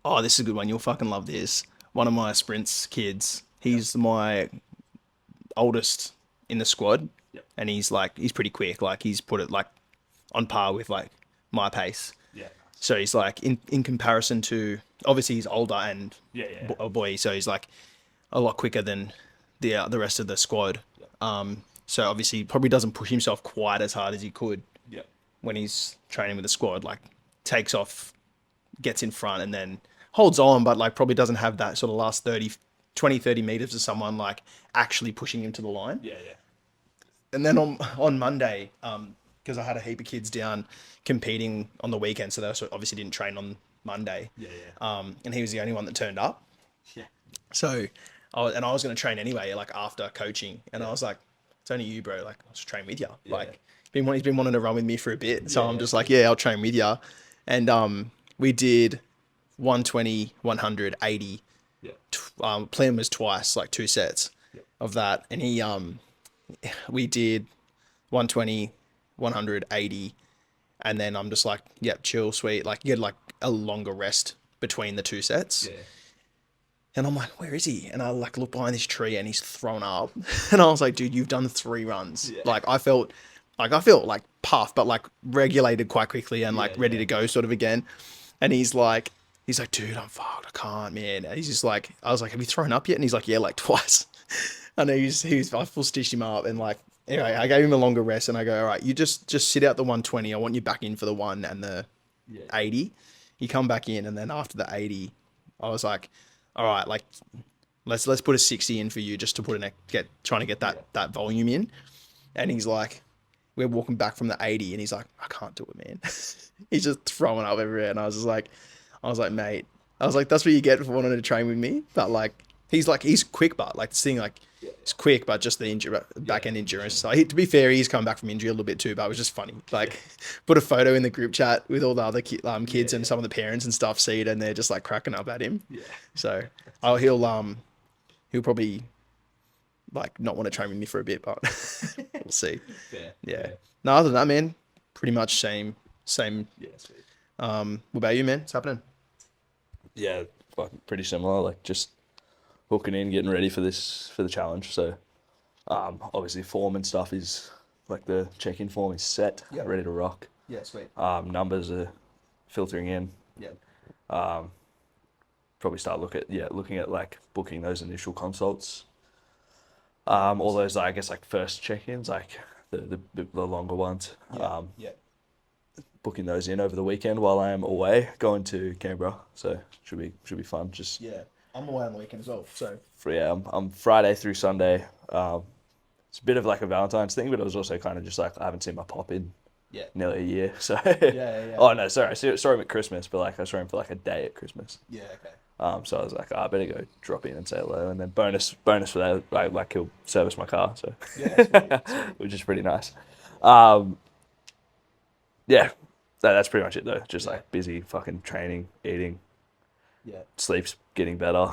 Oh, this is a good one. You'll fucking love this. One of my sprints kids, he's my oldest in the squad, Yep. and he's pretty quick. Like he's put it like on par with like my pace. Yeah. So he's like in comparison to obviously he's older and Yeah, yeah. a boy, so he's like a lot quicker than the rest of the squad. Yep. So obviously he probably doesn't push himself quite as hard as he could Yep. when he's training with the squad. Like takes off, gets in front, and then holds on, but like probably doesn't have that sort of last 30 meters of someone like actually pushing him to the line. Yeah, yeah. And then on Monday, because I had a heap of kids down competing on the weekend, so they also obviously didn't train on Monday. Yeah, yeah. And he was the only one that turned up. Yeah. So, I was going to train anyway, like after coaching, and I was like, "It's only you, bro. Like, I'll just train with you." Yeah. Like, he's been wanting to run with me for a bit, so Yeah, I'm yeah. just like, "Yeah, I'll train with you." And we did 120, 100, 80. Yeah. Plan was twice, like 2 sets Yeah. of that, and we did 120, 100, 80, and then I'm just like, yep, chill, sweet. Like you get like a longer rest between the 2 sets. Yeah. And I'm like, where is he? And I like look behind this tree and he's thrown up. And I was like, dude, you've done 3 runs. Yeah. Like I felt like puffed, but like regulated quite quickly and like ready to go sort of again. And he's like, dude, I'm fucked. I can't, man. And he's just like, I was like, have you thrown up yet? And he's like, yeah, like twice. And I full stitched him up and like, anyway, I gave him a longer rest and I go, all right, you just sit out the 120. I want you back in for the 1 and the 80. You come back in, and then after the 80, I was like, all right, like let's put a 60 in for you just to trying to get that volume in. And he's like, we're walking back from the 80 and he's like, I can't do it, man. He's just throwing up everywhere. And I was like, mate, that's what you get for wanting to train with me. But like, he's quick, but like this thing, like he's quick, but just the back end endurance. So to be fair, he's come back from injury a little bit too, but it was just funny. Like put a photo in the group chat with all the other kids and some of the parents and stuff see it, and they're just like cracking up at him. Yeah. So he'll probably like not want to train with me for a bit, but we'll see. Fair. Yeah. Fair. No, other than that, man, pretty much same. Yeah, sweet. What about you, man? What's happening? Yeah, fucking pretty similar. Like just hooking in, getting ready for the challenge. So, obviously form and stuff is like the check-in form is set, ready to rock. Yeah, sweet. Numbers are filtering in. Yeah. Probably start looking at like booking those initial consults. All those I guess like first check-ins, like the longer ones. Yeah. Booking those in over the weekend while I am away, going to Canberra. So should be fun. Just Yeah. I'm away on the weekend as well, so. I'm Friday through Sunday. It's a bit of like a Valentine's thing, but it was also kind of just like I haven't seen my pop in nearly a year. So Yeah. oh no, sorry, I saw him at Christmas, but like I saw him for like a day at Christmas. Yeah, okay. So I was like, I better go drop in and say hello, and then bonus for that, like he'll service my car, so Yeah, sweet. which is pretty nice. Yeah, that's pretty much it though. Just like busy fucking training, eating, Yeah. sleep's getting better.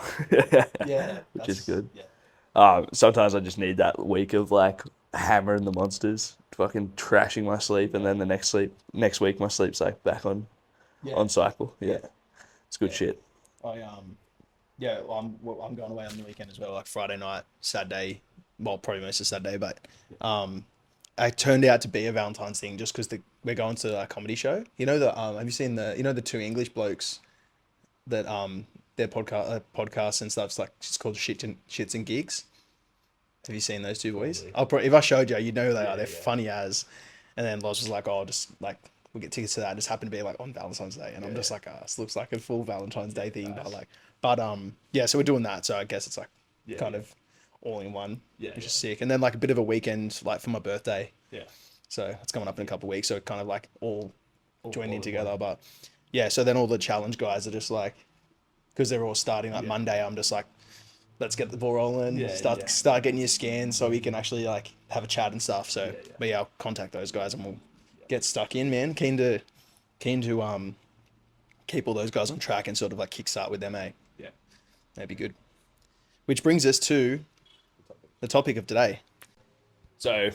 Yeah. Which is good. Yeah. Sometimes I just need that week of like hammering the monsters, fucking trashing my sleep, and then the next week my sleep's like back on cycle. Yeah, it's good shit. I'm going away on the weekend as well, like Friday night, Saturday, well, probably most of Saturday, but it turned out to be a Valentine's thing just because we're going to a comedy show. You know have you seen the 2 English blokes that their podcast and stuff? It's called Shits and Gigs. Have you seen those two boys? If I showed you, you'd know who they are. They're funny as. And then Loz was like, oh, just like we'll get tickets to that. It just happened to be like on Valentine's Day, and I'm just like, this looks like a full Valentine's Day thing, but so we're doing that. So I guess it's like kind of all in one, which is sick. And then like a bit of a weekend like for my birthday. Yeah. So it's coming up in a couple of weeks. So it kind of like all joined in together. But yeah, so then all the challenge guys are just like, because they're all starting like Monday, I'm just like, let's get the ball rolling, start getting your scans so we can actually like have a chat and stuff. So, but yeah, I'll contact those guys and we'll get stuck in, man. Keen to keep all those guys on track and sort of like kickstart with them, eh? Yeah. That'd be good. Which brings us to the topic of today. So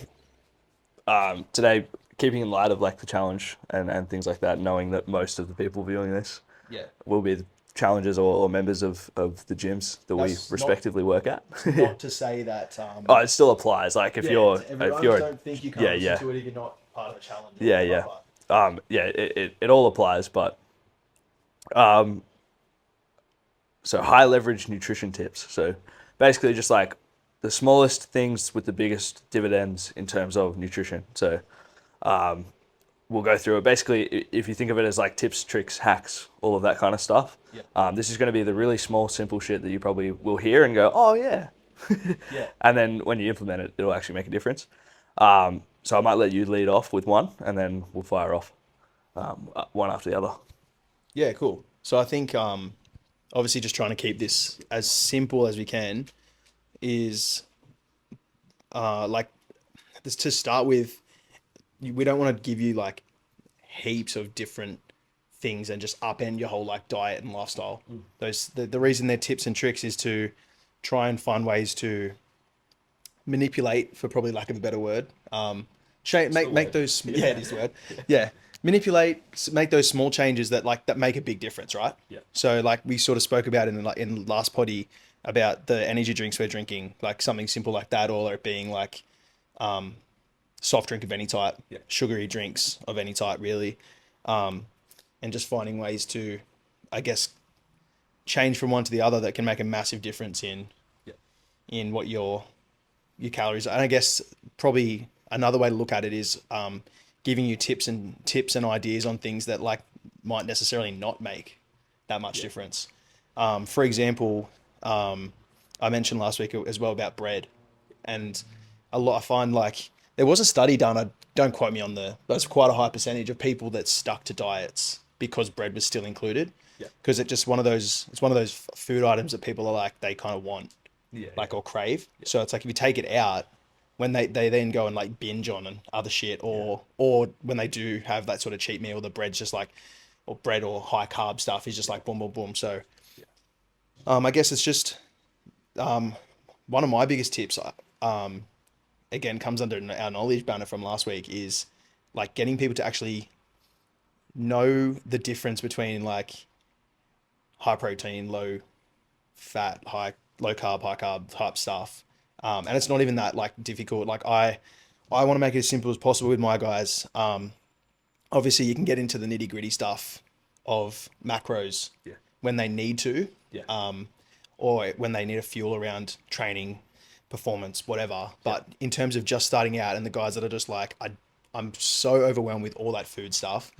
today, keeping in light of like the challenge and things like that, knowing that most of the people viewing this Yeah. will be challengers or members of the gyms that we That's respectively work at. Not to say that. Oh, it still applies. Like if you're don't think you can't yeah. to it if you're not part of a challenge. It all applies, but so high leverage nutrition tips. So basically just like the smallest things with the biggest dividends in terms of nutrition. So we'll go through it. Basically, if you think of it as like tips, tricks, hacks, all of that kind of stuff, this is going to be the really small, simple shit that you probably will hear and go, oh yeah. And then when you implement it, it'll actually make a difference. So I might let you lead off with one and then we'll fire off one after the other. Yeah, cool. So I think obviously just trying to keep this as simple as we can is like this to start with. We don't want to give you like heaps of different things and just upend your whole like diet and lifestyle. The reason they're tips and tricks is to try and find ways to manipulate, for probably lack of a better word, make those it is the word. Manipulate, make those small changes that make a big difference, right? So like we sort of spoke about in last poddy about the energy drinks we're drinking, like something simple like that, or it being like soft drink of any type, sugary drinks of any type, really, and just finding ways to, I guess, change from one to the other that can make a massive difference in what your calories are. And I guess probably another way to look at it is giving you tips and ideas on things that like might necessarily not make that much difference. For example, I mentioned last week as well about bread, and I find like there was a study done. Don't quote me on that's quite a high percentage of people that stuck to diets because bread was still included. Because it's just one of those food items that people are like, they kind of want, or crave. So it's like, if you take it out, when they then go and like binge on other shit, or when they do have that sort of cheat meal, the bread's just like, or bread or high carb stuff is just like boom, boom, boom. So, I guess it's just, one of my biggest tips, again, comes under our knowledge banner from last week, is like getting people to actually know the difference between like high protein, low fat, low carb, high carb type stuff. And it's not even that like difficult. Like I want to make it as simple as possible with my guys. Obviously you can get into the nitty gritty stuff of macros when they need to, or when they need a fuel around training, performance, whatever. But in terms of just starting out and the guys that are just like, I'm so overwhelmed with all that food stuff.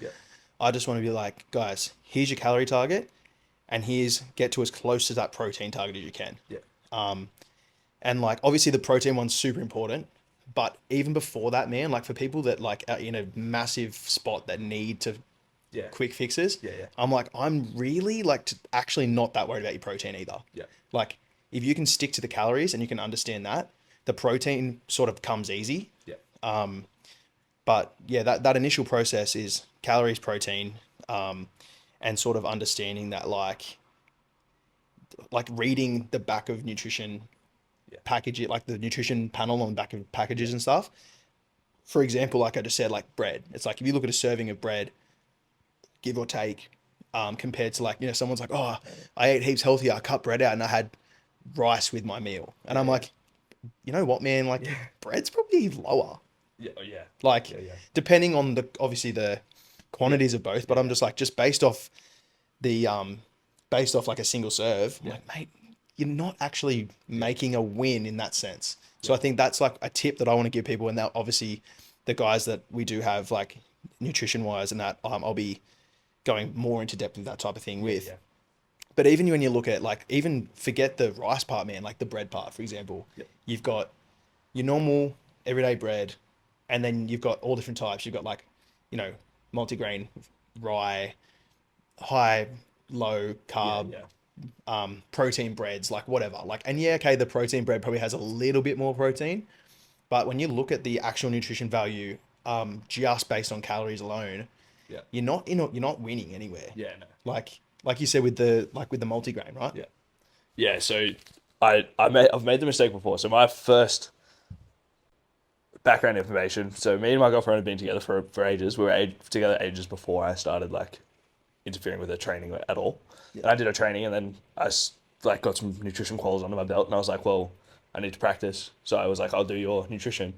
I just want to be like, guys, here's your calorie target, and get to as close to that protein target as you can. And like, obviously the protein one's super important, but even before that, man, like for people that like are in a massive spot that need to quick fixes, I'm like, I'm really like actually not that worried about your protein either. Like if you can stick to the calories and you can understand that, the protein sort of comes easy. But yeah, that initial process is calories, protein, and sort of understanding that like reading the back of nutrition package, like the nutrition panel on the back of packages and stuff. For example, like I just said, like bread. It's like, if you look at a serving of bread, give or take, compared to like, someone's like, oh, I ate heaps healthier, I cut bread out and I had rice with my meal. And I'm like, you know what, man, like bread's probably lower. Depending on obviously the quantities of both, but I'm just like, just based off like a single serve, I'm like, mate, you're not actually making a win in that sense. So I think that's like a tip that I want to give people. And that obviously the guys that we do have like nutrition wise and that, I'll be going more into depth with that type of thing with. But even when you look at like, even forget the rice part, man, like the bread part, for example, you've got your normal everyday bread, and then you've got all different types. You've got like, multigrain, rye, high, low carb, protein breads, like whatever. Like, and the protein bread probably has a little bit more protein, but when you look at the actual nutrition value, just based on calories alone, you're not winning anywhere. Like you said with the multigrain, right? So I've made the mistake before. So my first background information. So me and my girlfriend had been together for ages. We were together ages before I started like interfering with her training at all. Yeah. And I did her training, and then I like got some nutrition quals under my belt, and I was like, well, I need to practice. So I was like, I'll do your nutrition.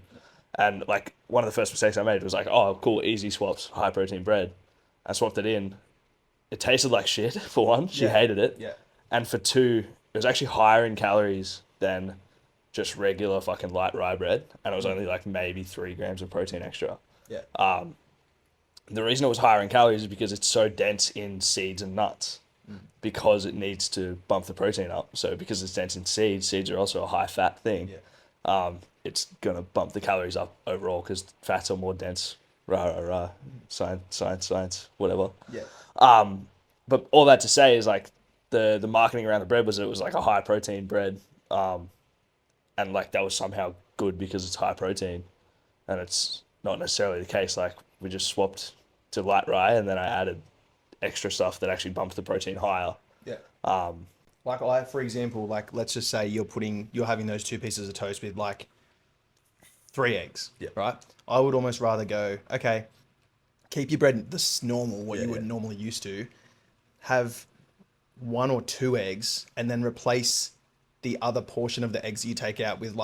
And like one of the first mistakes I made was like, oh, cool, easy swaps, high protein bread. I swapped it in. It tasted like shit, for one. She hated it. Yeah. And for two, it was actually higher in calories than just regular fucking light rye bread. And it was only like maybe 3 grams of protein extra. Yeah. The reason it was higher in calories is because it's so dense in seeds and nuts, because it needs to bump the protein up. So because it's dense in seeds are also a high fat thing. Yeah. It's going to bump the calories up overall because fats are more dense. Science, whatever. Yeah. But all that to say is like the marketing around the bread was it was like a high protein bread. And like that was somehow good because it's high protein. And it's not necessarily the case. Like we just swapped to light rye, and then I added extra stuff that actually bumped the protein higher. Yeah. Like for example, like let's just say you're having those 2 pieces of toast with like 3 eggs. Yeah. Right. I would almost rather go, okay, keep your bread this normal, what you would normally used to, have 1 or 2 eggs, and then replace the other portion of the eggs that you take out with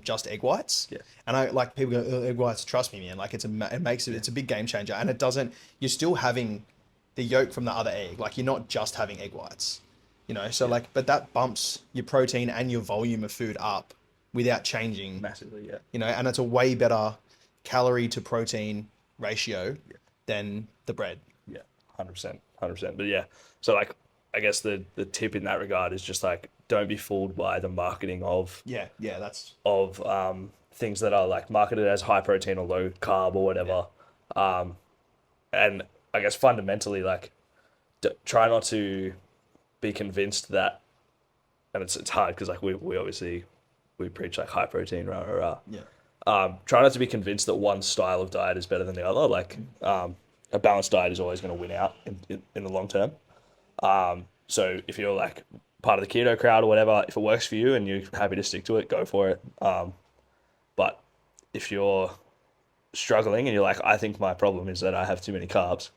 just egg whites. Yeah. And I like people go, egg whites, trust me, man. Like it's a big game changer, and you're still having the yolk from the other egg. Like you're not just having egg whites, so like, but that bumps your protein and your volume of food up without changing massively. Yeah. And it's a way better calorie to protein ratio than the bread. Yeah. 100%. But yeah, so like, I guess the tip in that regard is just like, don't be fooled by the marketing of things that are like marketed as high protein or low carb or whatever. And I guess fundamentally, like, try not to be convinced that, and it's hard because like we obviously preach like high protein, Yeah. Try not to be convinced that one style of diet is better than the other. Like, a balanced diet is always going to win out in the long term. So if you're like part of the keto crowd or whatever, if it works for you and you're happy to stick to it, go for it. But if you're struggling and you're like, I think my problem is that I have too many carbs,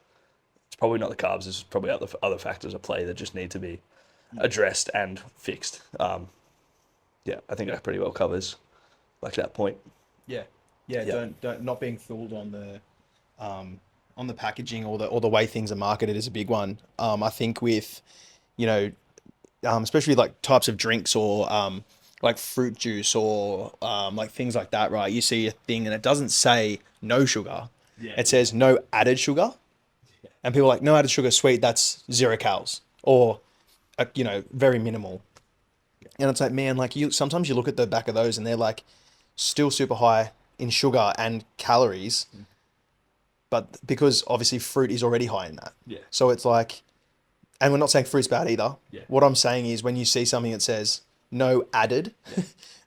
it's probably not the carbs. There's probably other factors at play that just need to be addressed and fixed. Yeah, I think that pretty well covers like that point. Yeah. Don't not being fooled on the packaging or the way things are marketed is a big one. I think with, especially like types of drinks or like fruit juice or like things like that, right? You see a thing and it doesn't say no sugar. Yeah. It says no added sugar. Yeah. And people are like, no added sugar, sweet, that's 0 calories or, very minimal. Yeah. And it's like, man, like sometimes you look at the back of those and they're like still super high in sugar and calories. But because obviously fruit is already high in that. Yeah. So it's like, and we're not saying fruit's bad either. Yeah. What I'm saying is when you see something that says no added,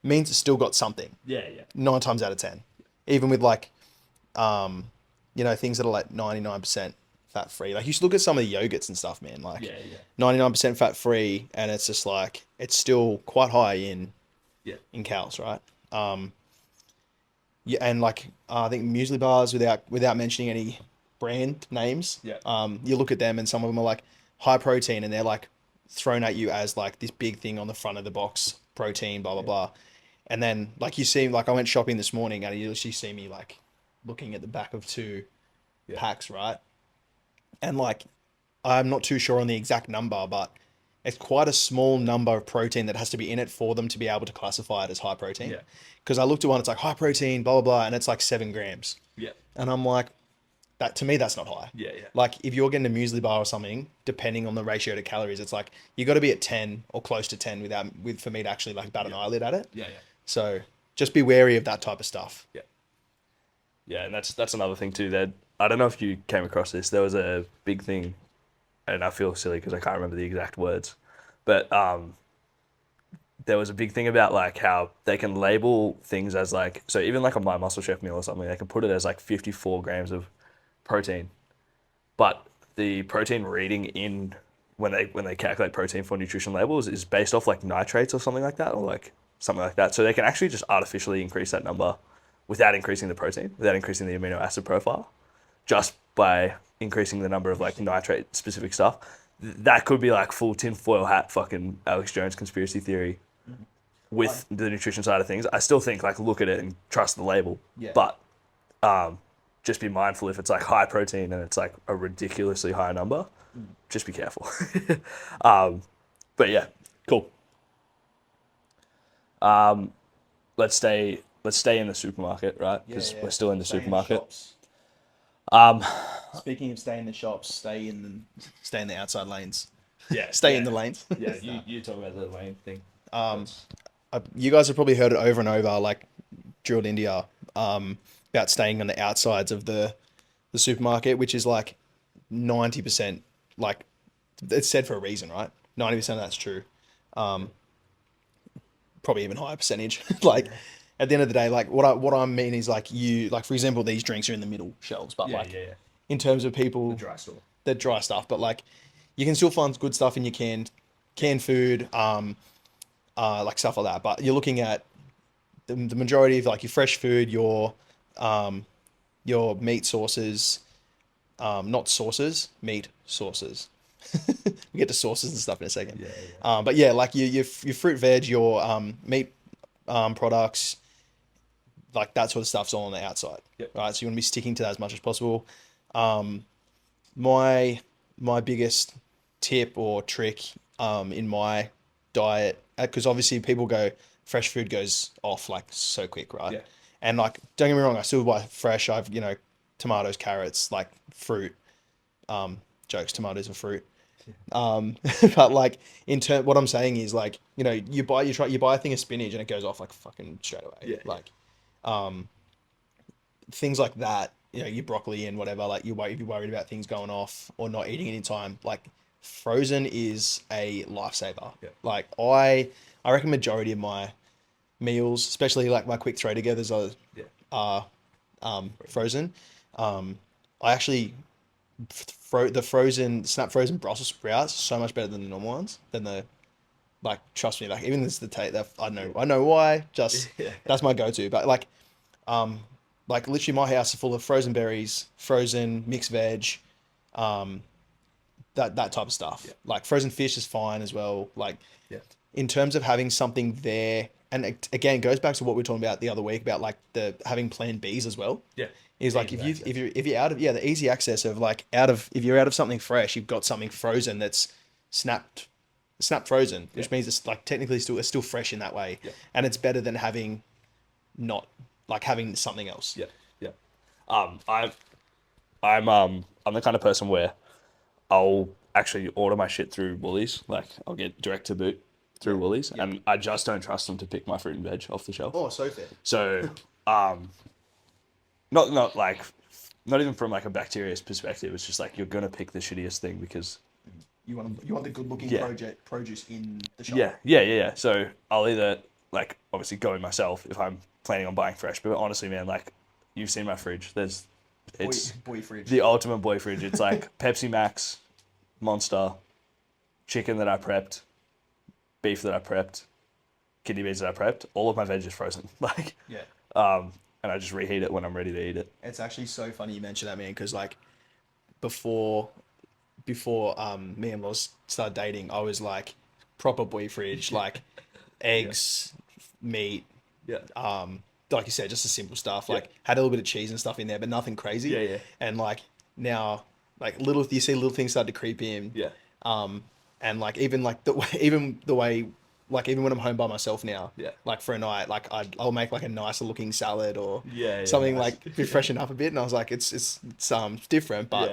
means it's still got something. Yeah. 9 times out of 10. Even with like, things that are like 99% fat free. Like you should look at some of the yogurts and stuff, man. Like 99% fat free, and it's just like, it's still quite high in calories, right? Yeah, and like I think muesli bars, without mentioning any brand names, you look at them and some of them are like high protein and they're like thrown at you as like this big thing on the front of the box, protein, blah blah blah, and then like you see, like I went shopping this morning and you literally see me like looking at the back of 2 packs, right? And like I'm not too sure on the exact number, but it's quite a small number of protein that has to be in it for them to be able to classify it as high protein. Yeah. Because I looked at one, it's like high protein, blah, blah, blah, and it's like 7 grams. Yeah. And I'm like, that to me, that's not high. Yeah. Like if you're getting a muesli bar or something, depending on the ratio to calories, it's like, you got to be at 10 or close to 10 for me to actually like bat an eyelid at it. Yeah. So just be wary of that type of stuff. Yeah. Yeah. And that's another thing too, that I don't know if you came across this. There was a big thing, and I feel silly because I can't remember the exact words, but there was a big thing about like how they can label things as like, so even like a My Muscle Chef meal or something, they can put it as like 54 grams of protein, but the protein reading in when they calculate protein for nutrition labels is based off like nitrates or something like that, or like something like that. So they can actually just artificially increase that number without increasing the protein, without increasing the amino acid profile, just by increasing the number of like nitrate specific stuff. That could be like full tinfoil hat fucking Alex Jones conspiracy theory with the nutrition side of things. I still think like look at it and trust the label, but just be mindful if it's like high protein and it's like a ridiculously high number, just be careful. But yeah, cool. Let's stay in the supermarket, right? Because we're still in the supermarket. Speaking of stay in the shops, stay in the outside lanes. Yeah, Stay in the lanes. Yeah, you talk about the lane thing. You guys have probably heard it over and over, like drilled India, about staying on the outsides of the supermarket, which is like 90%. Like it's said for a reason, right? 90% of that's true. Probably even higher percentage. Like at the end of the day, like what I mean is like for example, these drinks are in the middle shelves, but in terms of people, the dry stuff, but like you can still find good stuff in your canned food, like stuff like that. But you're looking at the majority of like your fresh food, your meat sources, not sauces, meat sources. We get to sauces and stuff in a second. But yeah, like your fruit, veg, your meat products, like that sort of stuff's all on the outside, right? So you want to be sticking to that as much as possible. My biggest tip or trick in my diet, because obviously people go fresh food goes off like so quick, right? And like don't get me wrong, I still buy fresh. I've tomatoes, carrots, like fruit. Jokes, tomatoes are fruit. But like what I'm saying is like you buy a thing of spinach and it goes off like fucking straight away. Things like that. Your broccoli and whatever. Like if you're worried about things going off or not eating any time, like frozen is a lifesaver. Like I reckon majority of my meals, especially like my quick throw togethers are frozen. I actually the snap frozen Brussels sprouts so much better than the normal ones. Like trust me, like even this the taste that I know why, just that's my go-to. But like literally my house is full of frozen berries, frozen mixed veg, that type of stuff. Like frozen fish is fine as well. Like in terms of having something there, and again it goes back to what we were talking about the other week about like the having plan Bs as well. Is like if you're out of the easy access of like if you're out of something fresh, you've got something frozen that's snap frozen, which means it's like technically it's still fresh in that way, and it's better than having something else. I'm the kind of person where I'll actually order my shit through Woolies. Like I'll get direct to boot through Woolies, and I just don't trust them to pick my fruit and veg off the shelf. Oh, so fair. So not even from like a bacteria's perspective. It's just like you're gonna pick the shittiest thing because you want the good looking produce in the shop. Yeah. So I'll either like obviously go in myself if I'm planning on buying fresh. But honestly, man, like you've seen my fridge. It's boy fridge. The ultimate boy fridge. It's like Pepsi Max, Monster, chicken that I prepped, beef that I prepped, kidney beans that I prepped. All of my veg is frozen. Like and I just reheat it when I'm ready to eat it. It's actually so funny you mention that, man, because like before me and Loz started dating, I was like proper boy fridge, like eggs, meat, like you said, just the simple stuff. Like had a little bit of cheese and stuff in there, but nothing crazy. And like now, like you see little things start to creep in. And like even the way. Like even when I'm home by myself now, like for a night, like I'll make like a nicer looking salad or something nice. Like to freshen up a bit. And I was like, it's different, but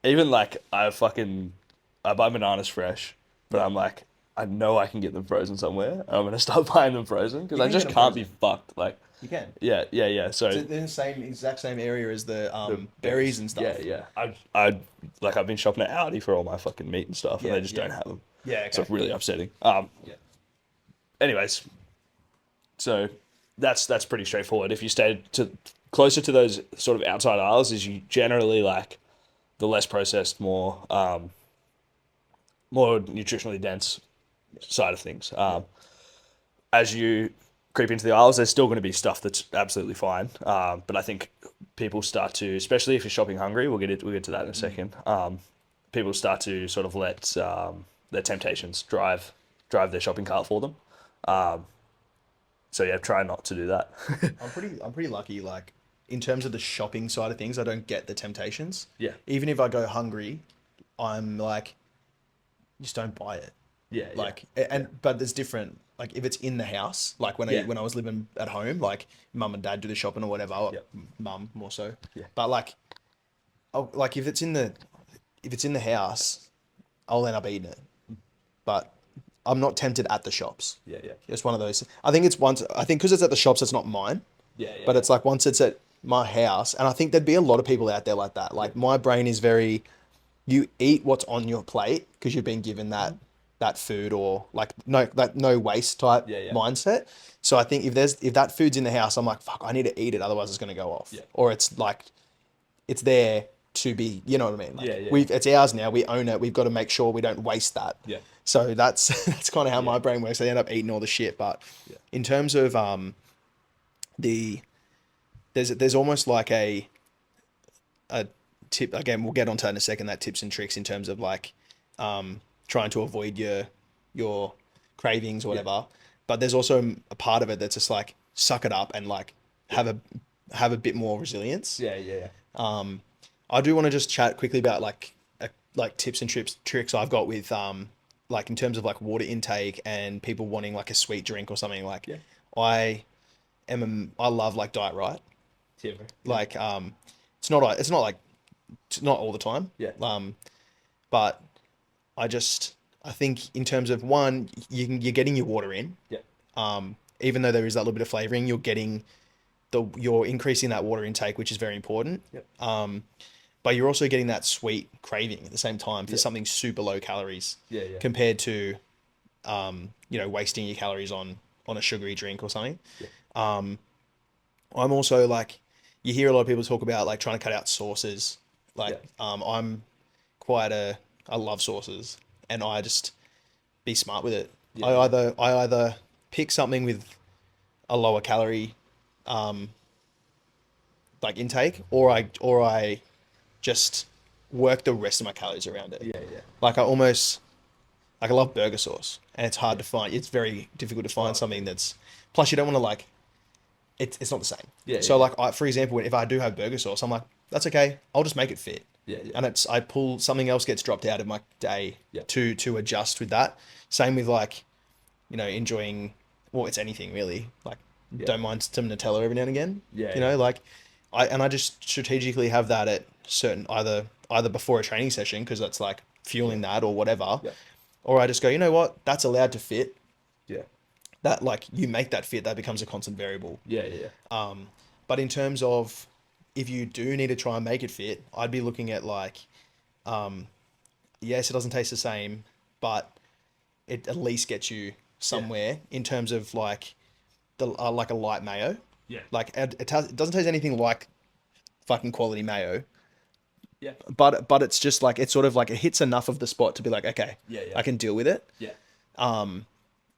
even like I buy bananas fresh, but I'm like I know I can get them frozen somewhere. And I'm gonna start buying them frozen because I just can't be fucked. Like you can. Yeah. So it's in the exact same area as the berries and stuff. I've been shopping at Aldi for all my fucking meat and stuff, and they just don't have them. Okay. So it's really upsetting. Anyways, so that's pretty straightforward. If you stay closer to those sort of outside aisles, is you generally like the less processed, more nutritionally dense side of things. As you creep into the aisles, there's still going to be stuff that's absolutely fine. But I think people start to, especially if you're shopping hungry, we'll get to that in a second. People start to sort of let their temptations drive their shopping cart for them. So yeah, try not to do that. I'm pretty lucky. Like in terms of the shopping side of things, I don't get the temptations. Yeah. Even if I go hungry, I'm like, just don't buy it. Yeah. Like, and but there's different. Like if it's in the house, like when I was living at home, like mum and dad do the shopping or whatever. Mum more so. Yeah. But like, like if it's in the house, I'll end up eating it. But I'm not tempted at the shops. Yeah. It's one of those. I think because it's at the shops, it's not mine. Yeah. But it's like once it's at my house, and I think there'd be a lot of people out there like that. Like my brain is very, you eat what's on your plate because you've been given that food, or like no waste type mindset. So I think if that food's in the house, I'm like, fuck, I need to eat it, otherwise it's gonna go off. Yeah. Or it's like, it's there to be, you know what I mean? Like, it's ours now. We own it. We've got to make sure we don't waste that. Yeah. So that's kind of how my brain works. I end up eating all the shit. But in terms of there's almost like a tip. Again, we'll get onto that in a second. That tips and tricks in terms of like trying to avoid your cravings or whatever. Yeah. But there's also a part of it that's just like suck it up and like have a bit more resilience. Yeah. I do want to just chat quickly about like tips and tricks I've got with like in terms of like water intake and people wanting like a sweet drink or something. Like I love like Diet Right. Yeah. Like it's not all the time. Yeah. But I think in terms of one, you're getting your water in. Yeah. Even though there is that little bit of flavoring, you're increasing that water intake, which is very important. Yep. But you're also getting that sweet craving at the same time for something super low calories. Yeah. Compared to, wasting your calories on a sugary drink or something. Yeah. I'm also like, you hear a lot of people talk about like trying to cut out sauces. Like, I love sauces, and I just be smart with it. Yeah. I either pick something with a lower calorie, like intake, or I just work the rest of my calories around it. Yeah. Like I love burger sauce, and it's hard to find. It's very difficult to find something that's. Plus, you don't want to like. It's not the same. Yeah. So like, for example, if I do have burger sauce, I'm like, that's okay. I'll just make it fit. Yeah. And I pull something else gets dropped out of my day to adjust with that. Same with like, enjoying. Well, it's anything really. Like, don't mind some Nutella every now and again. Yeah. Like, I just strategically have that at certain either before a training session because that's like fueling that or whatever. Yeah. Or I just go, you know what? That's allowed to fit. Yeah. That like you make that fit, that becomes a constant variable. Yeah. But in terms of if you do need to try and make it fit, I'd be looking at like, yes, it doesn't taste the same, but it at least gets you somewhere in terms of like like a light mayo. Yeah. Like it doesn't taste anything like fucking quality mayo. Yeah. But it's just like, it's sort of like it hits enough of the spot to be like, okay, I can deal with it. Yeah.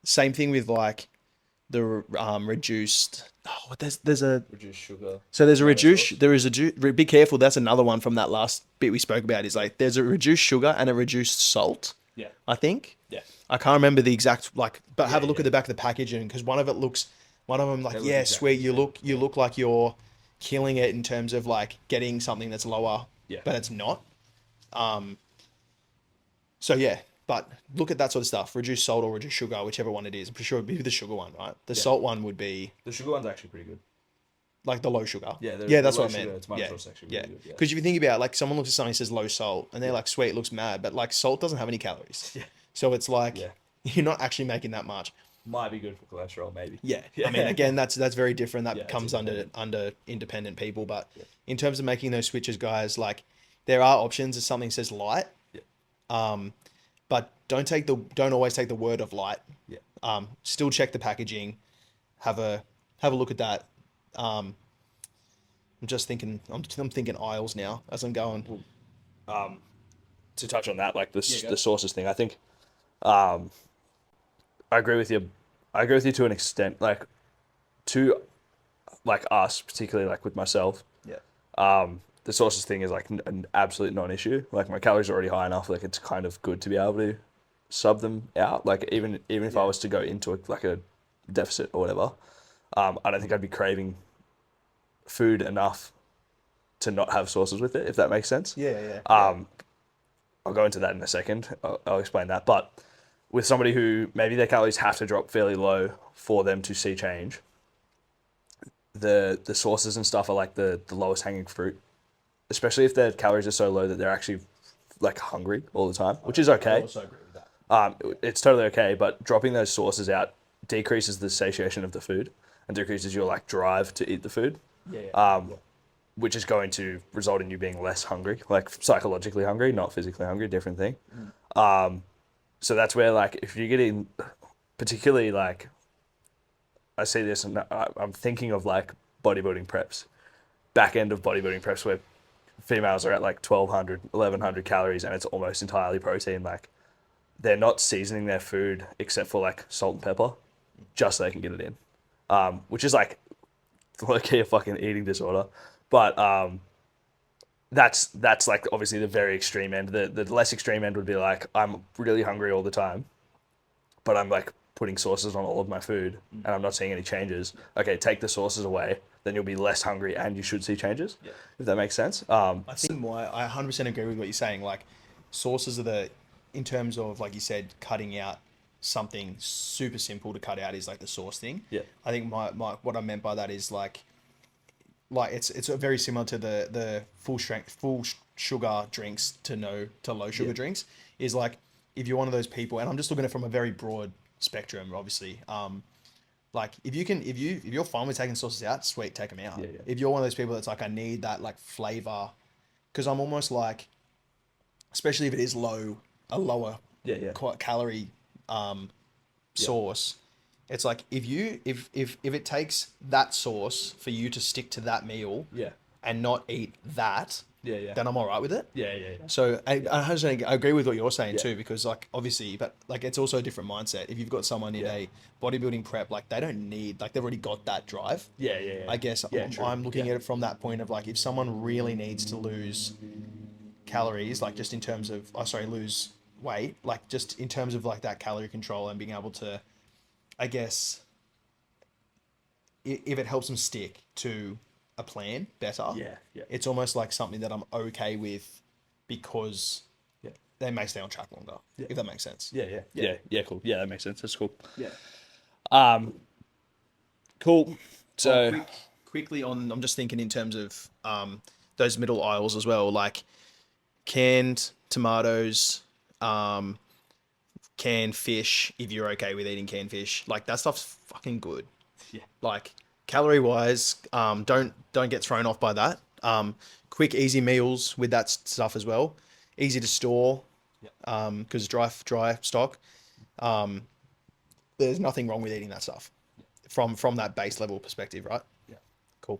Same thing with like the reduced. Oh, there's a reduced sugar. So there's a reduced. There is be careful. That's another one from that last bit we spoke about. Is like there's a reduced sugar and a reduced salt. Yeah. I think. Yeah. I can't remember the exact but have a look at the back of the packaging because one of them like exactly sweet. You look like you're killing it in terms of like getting something that's lower. Yeah. But it's not. So yeah. But look at that sort of stuff. Reduce salt or reduce sugar, whichever one it is. I'm pretty sure it'd be the sugar one, right? The salt one would be... The sugar one's actually pretty good. Like the low sugar. Yeah, that's what I meant. It's actually really good. Because if you think about it, like someone looks at something and says low salt, and they're like, sweet, it looks mad. But like salt doesn't have any calories. Yeah. So it's like, you're not actually making that much. Might be good for cholesterol, maybe. Yeah. I mean, again, that's very different. That comes under independent people. But in terms of making those switches, guys, like there are options if something says light. Yeah. But don't always take the word of light. Yeah. Still check the packaging. Have a look at that. I'm just thinking. I'm thinking aisles now as I'm going. To touch on that, like the sauces thing, I think, I agree with you. I agree with you to an extent. Like, to like us, particularly like with myself, the sauces thing is like an absolute non-issue. Like my calories are already high enough. Like it's kind of good to be able to sub them out. Like even if I was to go into a deficit or whatever, I don't think I'd be craving food enough to not have sauces with it, if that makes sense. I'll go into that in a second. I'll explain that. But with somebody who maybe their calories have to drop fairly low for them to see change, the sauces and stuff are like the lowest hanging fruit, especially if their calories are so low that they're actually like hungry all the time, which is okay. I also agree with that. It's totally okay, but dropping those sauces out decreases the satiation of the food and decreases your like drive to eat the food. Which is going to result in you being less hungry, like psychologically hungry, not physically hungry, different thing. So that's where like, if you're getting, particularly like, I see this and I'm thinking of like bodybuilding preps, back end of bodybuilding preps where females are at like 1,200, 1,100 calories and it's almost entirely protein. Like they're not seasoning their food except for like salt and pepper, just so they can get it in. Which is like, low-key a fucking eating disorder. But that's like obviously the very extreme end. The less extreme end would be like, I'm really hungry all the time, but I'm like putting sauces on all of my food and I'm not seeing any changes. Okay, take the sauces away, then you'll be less hungry and you should see changes, if that makes sense. I think I 100% agree with what you're saying. Like sauces are in terms of, like you said, cutting out something super simple to cut out is like the sauce thing. I think my what I meant by that is like it's very similar to the full sugar drinks to low sugar drinks. Is like, if you're one of those people, and I'm just looking at it from a very broad spectrum, obviously. Like if you're fine with taking sauces out, sweet, take them out. If you're one of those people that's like, I need that like flavor, because I'm almost like, especially if it is a lower calorie sauce. It's like, if it takes that sauce for you to stick to that meal and not eat that, then I'm all right with it. So I agree with what you're saying too, because like obviously, but like it's also a different mindset. If you've got someone in a bodybuilding prep, like they don't need, like they've already got that drive. I guess I'm looking at it from that point of like, if someone really needs to lose calories, like just in terms of, lose weight, like just in terms of like that calorie control and being able to, I guess, if it helps them stick to a plan better, it's almost like something that I'm okay with, because they may stay on track longer, if that makes sense. Cool. Yeah, that makes sense. That's cool. Cool. So quickly on, I'm just thinking in terms of those middle aisles as well, like canned tomatoes, canned fish, if you're okay with eating canned fish, like that stuff's fucking good. Like calorie wise, don't get thrown off by that. Quick, easy meals with that stuff as well. Easy to store, because dry stock. There's nothing wrong with eating that stuff from that base level perspective, right? Cool.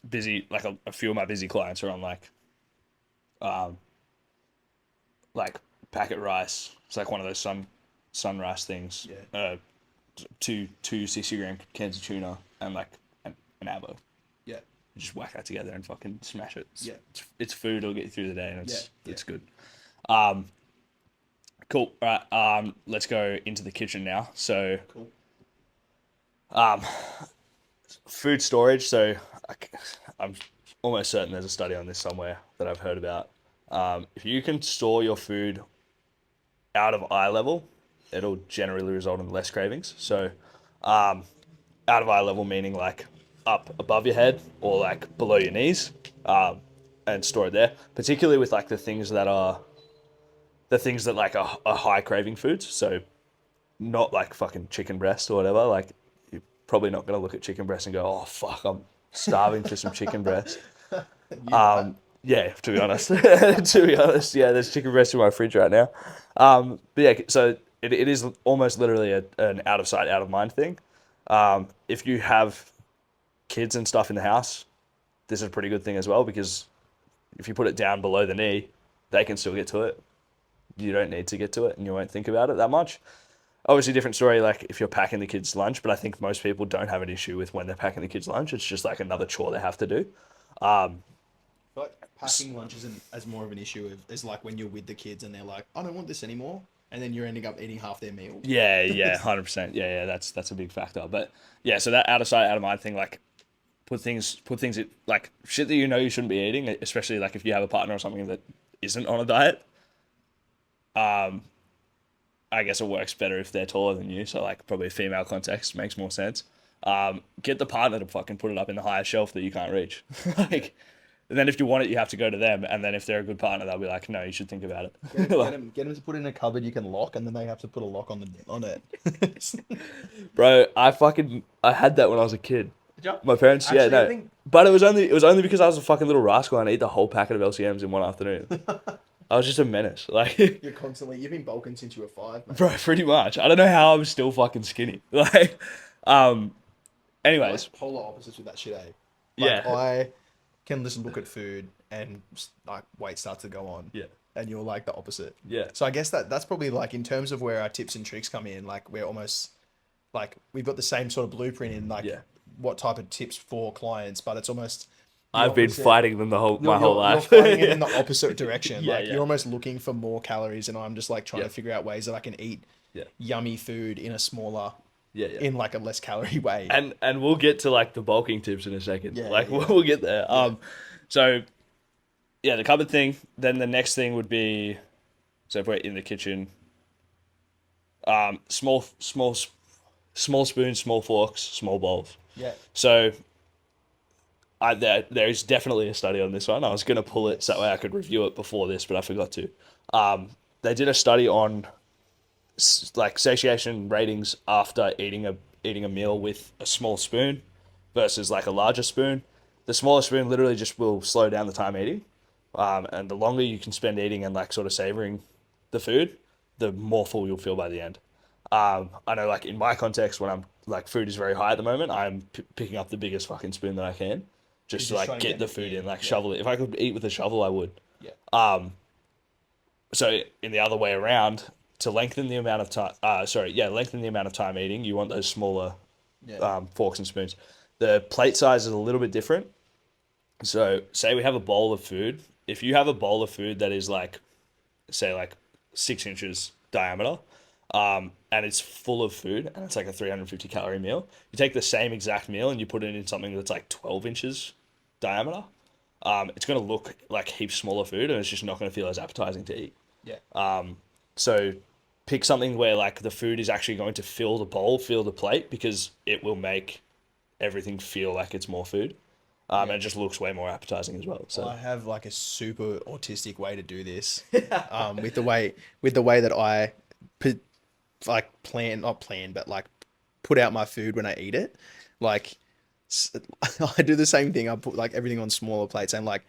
Busy, like a few of my busy clients are on like packet rice. It's like one of those sunrise things. Two 60-gram cans of tuna and like an avo. You just whack that together and fucking smash it. It's food. It'll get you through the day, and it's good. Cool. All right. Let's go into the kitchen now. So food storage. So I'm almost certain there's a study on this somewhere that I've heard about. If you can store your food out of eye level, it'll generally result in less cravings. So out of eye level meaning like up above your head or like below your knees, and store it there, particularly with like the things that are like are high craving foods. So not like fucking chicken breast or whatever. Like you're probably not going to look at chicken breast and go, oh fuck, I'm starving for some chicken breast. Yeah, to be honest. There's chicken breast in my fridge right now. But yeah, so it is almost literally an out of sight, out of mind thing. If you have kids and stuff in the house, this is a pretty good thing as well, because if you put it down below the knee, they can still get to it. You don't need to get to it and you won't think about it that much. Obviously, different story, like, if you're packing the kids' lunch, but I think most people don't have an issue with when they're packing the kids' lunch. It's just, like, another chore they have to do. Like packing lunch isn't as more of an issue as like when you're with the kids and they're like, I don't want this anymore, and then you're ending up eating half their meal. Yeah, 100%. Yeah, that's a big factor. But, yeah, so that out of sight, out of mind thing, like, put things in, like, shit that you know you shouldn't be eating, especially, like, if you have a partner or something that isn't on a diet. I guess it works better if they're taller than you. So, like, probably a female context makes more sense. Get the partner to fucking put it up in the highest shelf that you can't reach. Like, and then if you want it, you have to go to them. And then if they're a good partner, they'll be like, no, you should think about it. Get them to put in a cupboard you can lock, and then they have to put a lock on it. Bro, I had that when I was a kid. My parents, Actually, yeah, no. I think- But it was only because I was a fucking little rascal and I ate the whole packet of LCMs in one afternoon. I was just a menace. Like, You've been bulking since you were 5, man. bro, pretty much. I don't know how I'm still fucking skinny. Like, anyways, Like polar opposites with that shit, eh? yeah. I can look at food and like weight starts to go on. Yeah. And you're like the opposite. Yeah. So I guess that's probably like in terms of where our tips and tricks come in, like we're almost like we've got the same sort of blueprint in like what type of tips for clients, but it's almost I've been fighting them my whole life. You're fighting it in the opposite direction. Yeah, like yeah. you're almost looking for more calories, and I'm just like trying to figure out ways that I can eat yummy food in a smaller, in like a less calorie way. And we'll get to like the bulking tips in a second. Yeah, like we'll get there. So yeah, the cupboard thing. Then the next thing would be, so if we're in the kitchen, small spoons, small forks, small bowls. Yeah. So there is definitely a study on this one. I was going to pull it so that way I could review it before this, but I forgot to. They did a study on like satiation ratings after eating a meal with a small spoon versus like a larger spoon. The smaller spoon literally just will slow down the time eating. And the longer you can spend eating and like sort of savoring the food, the more full you'll feel by the end. I know like in my context, when I'm like food is very high at the moment, I'm picking up the biggest fucking spoon that I can. Just to like get the food in, like shovel it. If I could eat with a shovel, I would. Yeah. So in the other way around, to lengthen the amount of time, lengthen the amount of time eating, you want those smaller forks and spoons. The plate size is a little bit different. So say we have a bowl of food. If you have a bowl of food that is like, say like 6 inches diameter, and it's full of food, and it's like a 350 calorie meal, you take the same exact meal and you put it in something that's like 12 inches diameter, it's going to look like heaps smaller food, and it's just not going to feel as appetizing to eat. Yeah. So pick something where like the food is actually going to fill the bowl, fill the plate, because it will make everything feel like it's more food. And it just looks way more appetizing as well. So I have like a super autistic way to do this. With the way that I put out my food when I eat it. Like I do the same thing. I put like everything on smaller plates, and like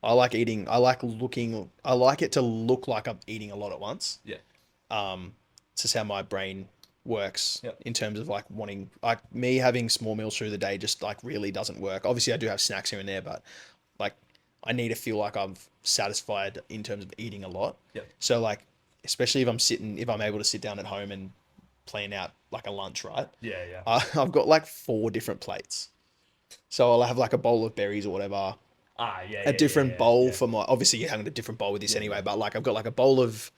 I like it to look like I'm eating a lot at once. Yeah. It's just how my brain works in terms of like wanting, like me having small meals through the day just like really doesn't work. Obviously I do have snacks here and there, but like I need to feel like I'm satisfied in terms of eating a lot. Yeah. So like, especially if I'm able to sit down at home and plan out like a lunch, right? Yeah. I've got like 4 different plates. So I'll have like a bowl of berries or whatever. A different bowl for my, obviously you're having a different bowl with this anyway, but like I've got like a bowl of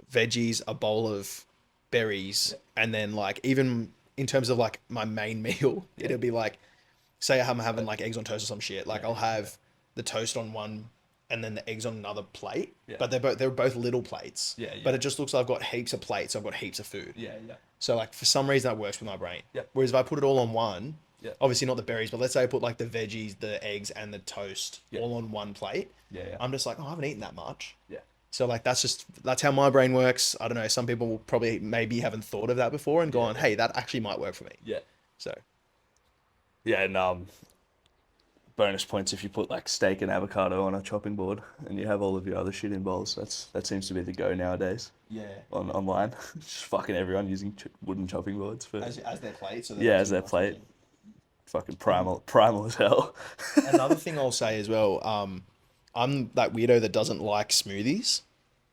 veggies, a bowl of berries, and then like even in terms of like my main meal, it'll be like, say I'm having like eggs on toast or some shit, like I'll have the toast on one and then the eggs on another plate, but they're both little plates, but it just looks like I've got heaps of plates, I've got heaps of food. So like for some reason that works with my brain. Whereas if I put it all on one, obviously not the berries, but let's say I put like the veggies, the eggs and the toast all on one plate, I'm just like, oh, I haven't eaten that much. So like that's how my brain works. I don't know. Some people will probably maybe haven't thought of that before and gone, hey, that actually might work for me. Yeah. So. Yeah, and bonus points if you put like steak and avocado on a chopping board and you have all of your other shit in bowls. That seems to be the go nowadays. Yeah. Online, just fucking everyone using wooden chopping boards for as their plate. So as their plate. Fucking primal as hell. Another thing I'll say as well. I'm that weirdo that doesn't like smoothies.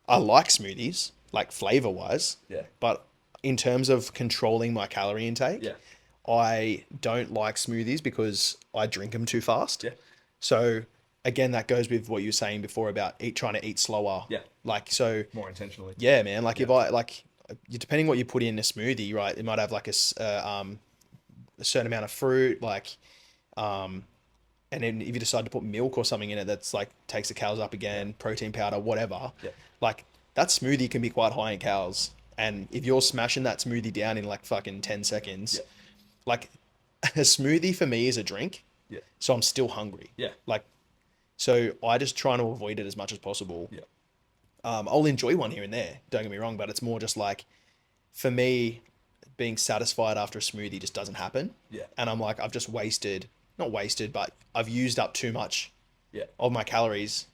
I like smoothies, like flavor wise. Yeah. But in terms of controlling my calorie intake, Yeah. I don't like smoothies because I drink them too fast. Yeah. So again, that goes with what you were saying before about trying to eat slower. Yeah. Like, so More intentionally. yeah, man. Like if I like, depending what you put in a smoothie, right? It might have like a certain amount of fruit, like, and then if you decide to put milk or something in it, that's like takes the calories up again, protein powder, whatever. Yeah. Like that smoothie can be quite high in calories. And if you're smashing that smoothie down in like fucking 10 seconds, Yeah. like a smoothie for me is a drink. Yeah. So I'm still hungry. Yeah. Like, so I just try to avoid it as much as possible. Yeah. I'll enjoy one here and there, don't get me wrong, but it's more just like, for me, being satisfied after a smoothie just doesn't happen. Yeah. And I'm like, I've just not wasted, but I've used up too much Yeah. of my calories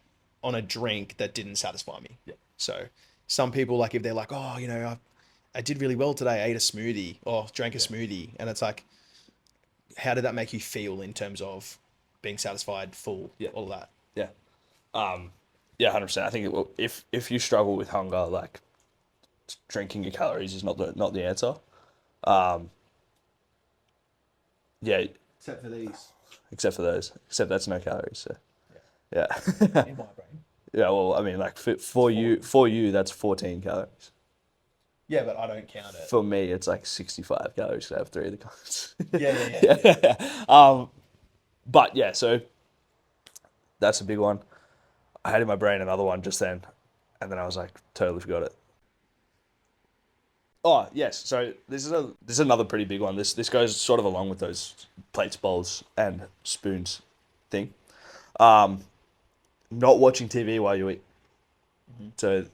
on a drink that didn't satisfy me. Yeah. So some people, like, if they're like, oh, you know, I did really well today, I ate a smoothie or drank a smoothie. And it's like, how did that make you feel in terms of being satisfied, full, all of that? Yeah. Yeah, 100%. I think if you struggle with hunger, like drinking your calories is not the answer. Yeah, Except for these. except for those. Except that's no calories. So yeah. In my brain. Yeah, well, I mean, like for you that's 14 calories. Yeah, but I don't count it. For me, it's like 65 calories to have 3 of the kinds. Yeah. But yeah, so that's a big one. I had in my brain another one just then, and then I was like, totally forgot it. Oh yes, so this is another pretty big one. This goes sort of along with those plates, bowls, and spoons thing. Not watching TV while you eat. Mm-hmm. So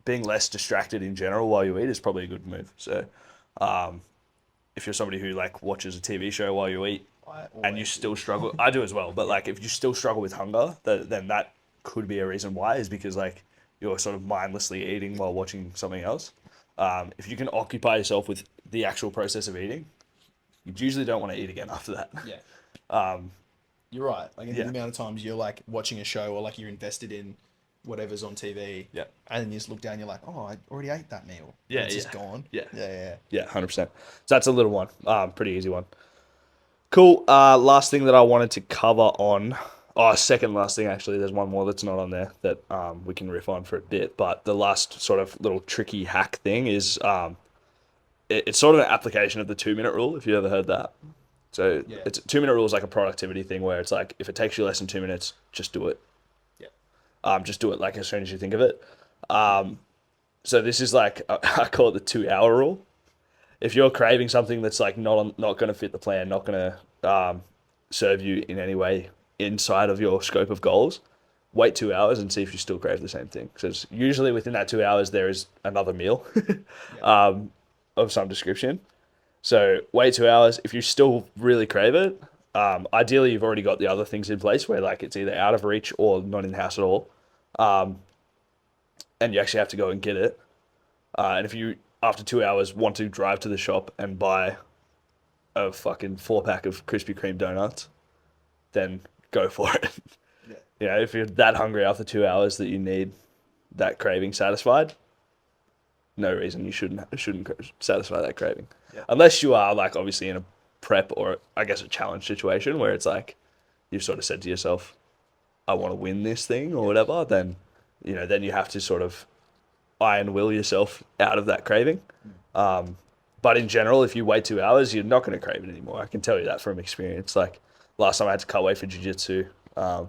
being less distracted in general while you eat is probably a good move. So if you're somebody who like watches a TV show while you eat and you still struggle, I do as well, but like if you still struggle with hunger, then that could be a reason why, is because like you're sort of mindlessly eating while watching something else. If you can occupy yourself with the actual process of eating, you usually don't want to eat again after that. Yeah. You're right. Like the amount of times you're like watching a show or like you're invested in whatever's on TV. Yeah. And then you just look down and you're like, oh, I already ate that meal. Yeah. It's just gone. Yeah. Yeah. 100%. So that's a little one. Pretty easy one. Cool. Last thing that I wanted to cover on. Oh, second last thing, actually. There's one more that's not on there that we can riff on for a bit. But the last sort of little tricky hack thing is it's sort of an application of the 2-minute rule, if you ever heard that. So it's 2-minute rule is like a productivity thing where it's like, if it takes you less than 2 minutes, just do it. Yeah. Just do it like as soon as you think of it. So this is like, I call it the 2-hour rule. If you're craving something that's like not going to fit the plan, not going to serve you in any way inside of your scope of goals, wait 2 hours and see if you still crave the same thing. Because usually within that 2 hours, there is another meal of some description. So wait 2 hours. If you still really crave it, ideally you've already got the other things in place where like it's either out of reach or not in the house at all. And you actually have to go and get it. And if you, after 2 hours, want to drive to the shop and buy a fucking 4-pack of Krispy Kreme donuts, then go for it. Yeah. You know, if you're that hungry after 2 hours that you need that craving satisfied, no reason you shouldn't satisfy that craving. Yeah. Unless you are like obviously in a prep or I guess a challenge situation where it's like you've sort of said to yourself, I want to win this thing or whatever, then you know, then you have to sort of iron will yourself out of that craving. But in general, if you wait 2 hours, you're not going to crave it anymore. I can tell you that from experience. Like last time I had to cut weight for jiu-jitsu, I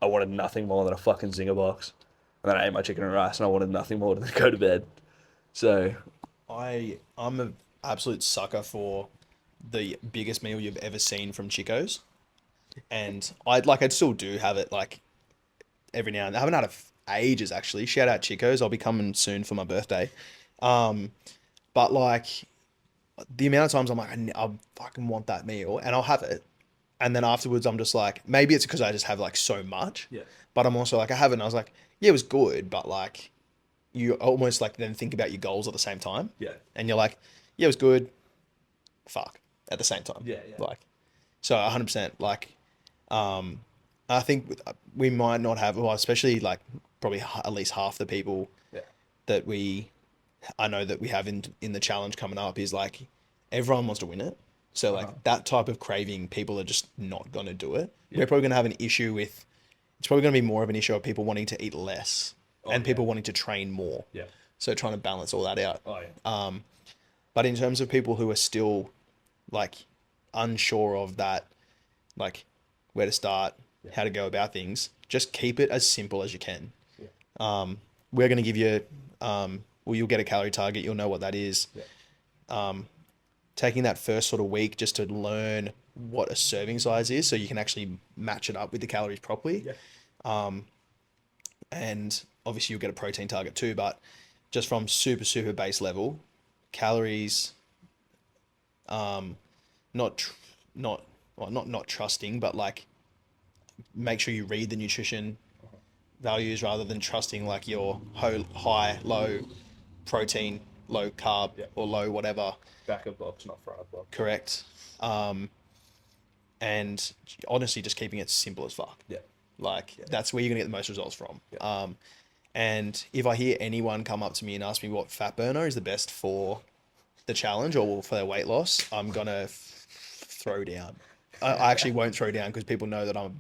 wanted nothing more than a fucking zinger box. And then I ate my chicken and rice and I wanted nothing more than go to bed. So I'm an absolute sucker for the biggest meal you've ever seen from Chico's. And I still do have it like every now and then. I haven't had it ages actually. Shout out Chico's. I'll be coming soon for my birthday. But like the amount of times I'm like, I fucking want that meal and I'll have it. And then afterwards I'm just like, maybe it's because I just have like so much. Yeah. But I'm also like, I have it and I was like, yeah, it was good. But like you almost like then think about your goals at the same time. Yeah. And you're like, yeah, it was good. Fuck. At the same time. Yeah. Like, so 100% like, I think we might not have, well, especially like probably at least half the people that we I know that we have in the challenge coming up is like everyone wants to win it. So like that type of craving, people are just not gonna do it. We're probably gonna have an issue with. It's probably gonna be more of an issue of people wanting to eat less and people wanting to train more. Yeah. So trying to balance all that out. Oh yeah. But in terms of people who are still like unsure of that, like where to start, how to go about things, just keep it as simple as you can. We're going to give you, you'll get a calorie target. You'll know what that is. Taking that first sort of week just to learn what a serving size is so you can actually match it up with the calories properly. And obviously you'll get a protein target too, but just from super base level, calories, not trusting, but like make sure you read the nutrition values rather than trusting like your high, low protein, low carb or low whatever. Back of box, not front of box. Correct. And honestly, just keeping it simple as fuck. That's where you're gonna get the most results from. And if I hear anyone come up to me and ask me what fat burner is the best for the challenge or for their weight loss, I'm gonna throw down. I actually won't throw down because people know that I'm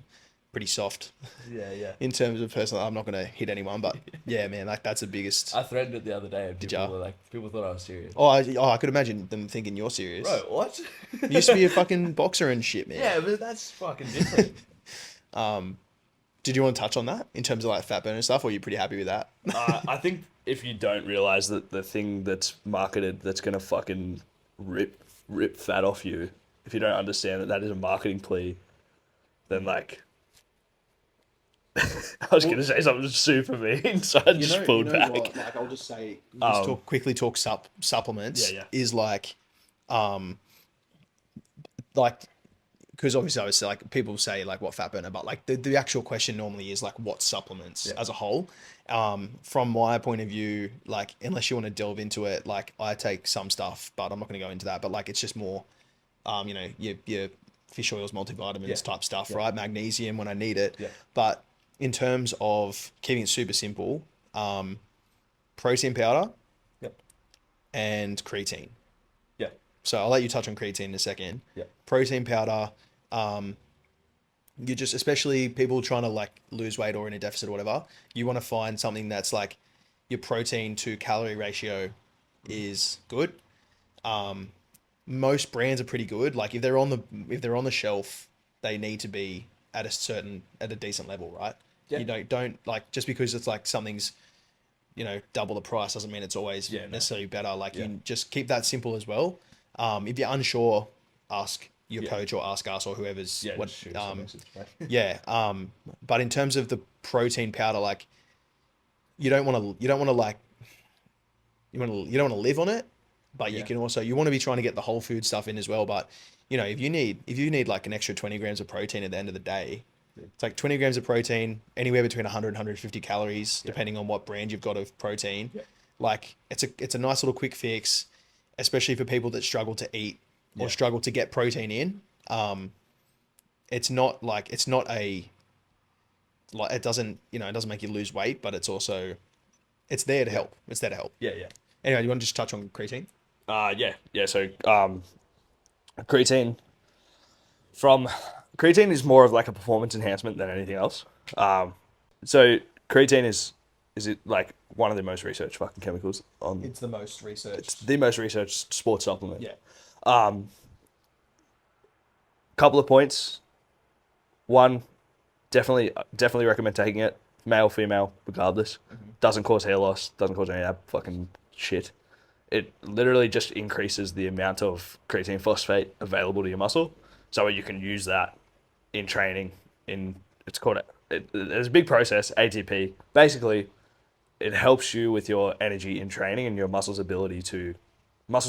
pretty soft. In terms of personal, I'm not gonna hit anyone, but yeah, man, like that's the biggest. I threatened it the other day, and people thought I was serious. I could imagine them thinking you're serious. Bro, what? You used to be a fucking boxer and shit, man. Yeah, but that's fucking different. Did you want to touch on that in terms of like fat burner stuff, or are you pretty happy with that? I think if you don't realize that the thing that's marketed that's gonna fucking rip fat off you, if you don't understand that is a marketing plea, then like I was gonna say something super mean, so I just pulled back. What? Like I'll just say, quickly talk supplements. Is like, like. Because obviously I was like, people say like what fat burner, but like the actual question normally is like what supplements as a whole. From my point of view, like unless you want to delve into it, like I take some stuff, but I'm not going to go into that. But like it's just more, your fish oils, multivitamins type stuff, right? Magnesium when I need it. But in terms of keeping it super simple, protein powder and creatine. So I'll let you touch on creatine in a second. Protein powder. You just, especially people trying to like lose weight or in a deficit or whatever, you want to find something that's like your protein to calorie ratio is good. Most brands are pretty good. Like if they're on the shelf, they need to be at a decent level, right? You don't like, just because it's like something's, double the price doesn't mean it's always necessarily better. Like you just keep that simple as well. If you're unsure, ask your coach or ask us or whoever's but in terms of the protein powder, like you don't want to live on it, but you want to be trying to get the whole food stuff in as well. But if you need like an extra 20 grams of protein at the end of the day, it's like 20 grams of protein, anywhere between 100 and 150 calories, depending on what brand you've got of protein. Like it's a nice little quick fix, especially for people that struggle to eat or struggle to get protein in. It doesn't make you lose weight, but it's there to help. It's there to help. Anyway, you want to just touch on creatine? So creatine is more of like a performance enhancement than anything else. So creatine is it like one of the most researched fucking chemicals on. It's the most researched. It's the most researched sports supplement. Couple of points. One, definitely recommend taking it. Male, female, regardless. Doesn't cause hair loss. Doesn't cause any of that fucking shit. It literally just increases the amount of creatine phosphate available to your muscle, so you can use that in training. There's a big process, ATP. Basically, it helps you with your energy in training and your muscles'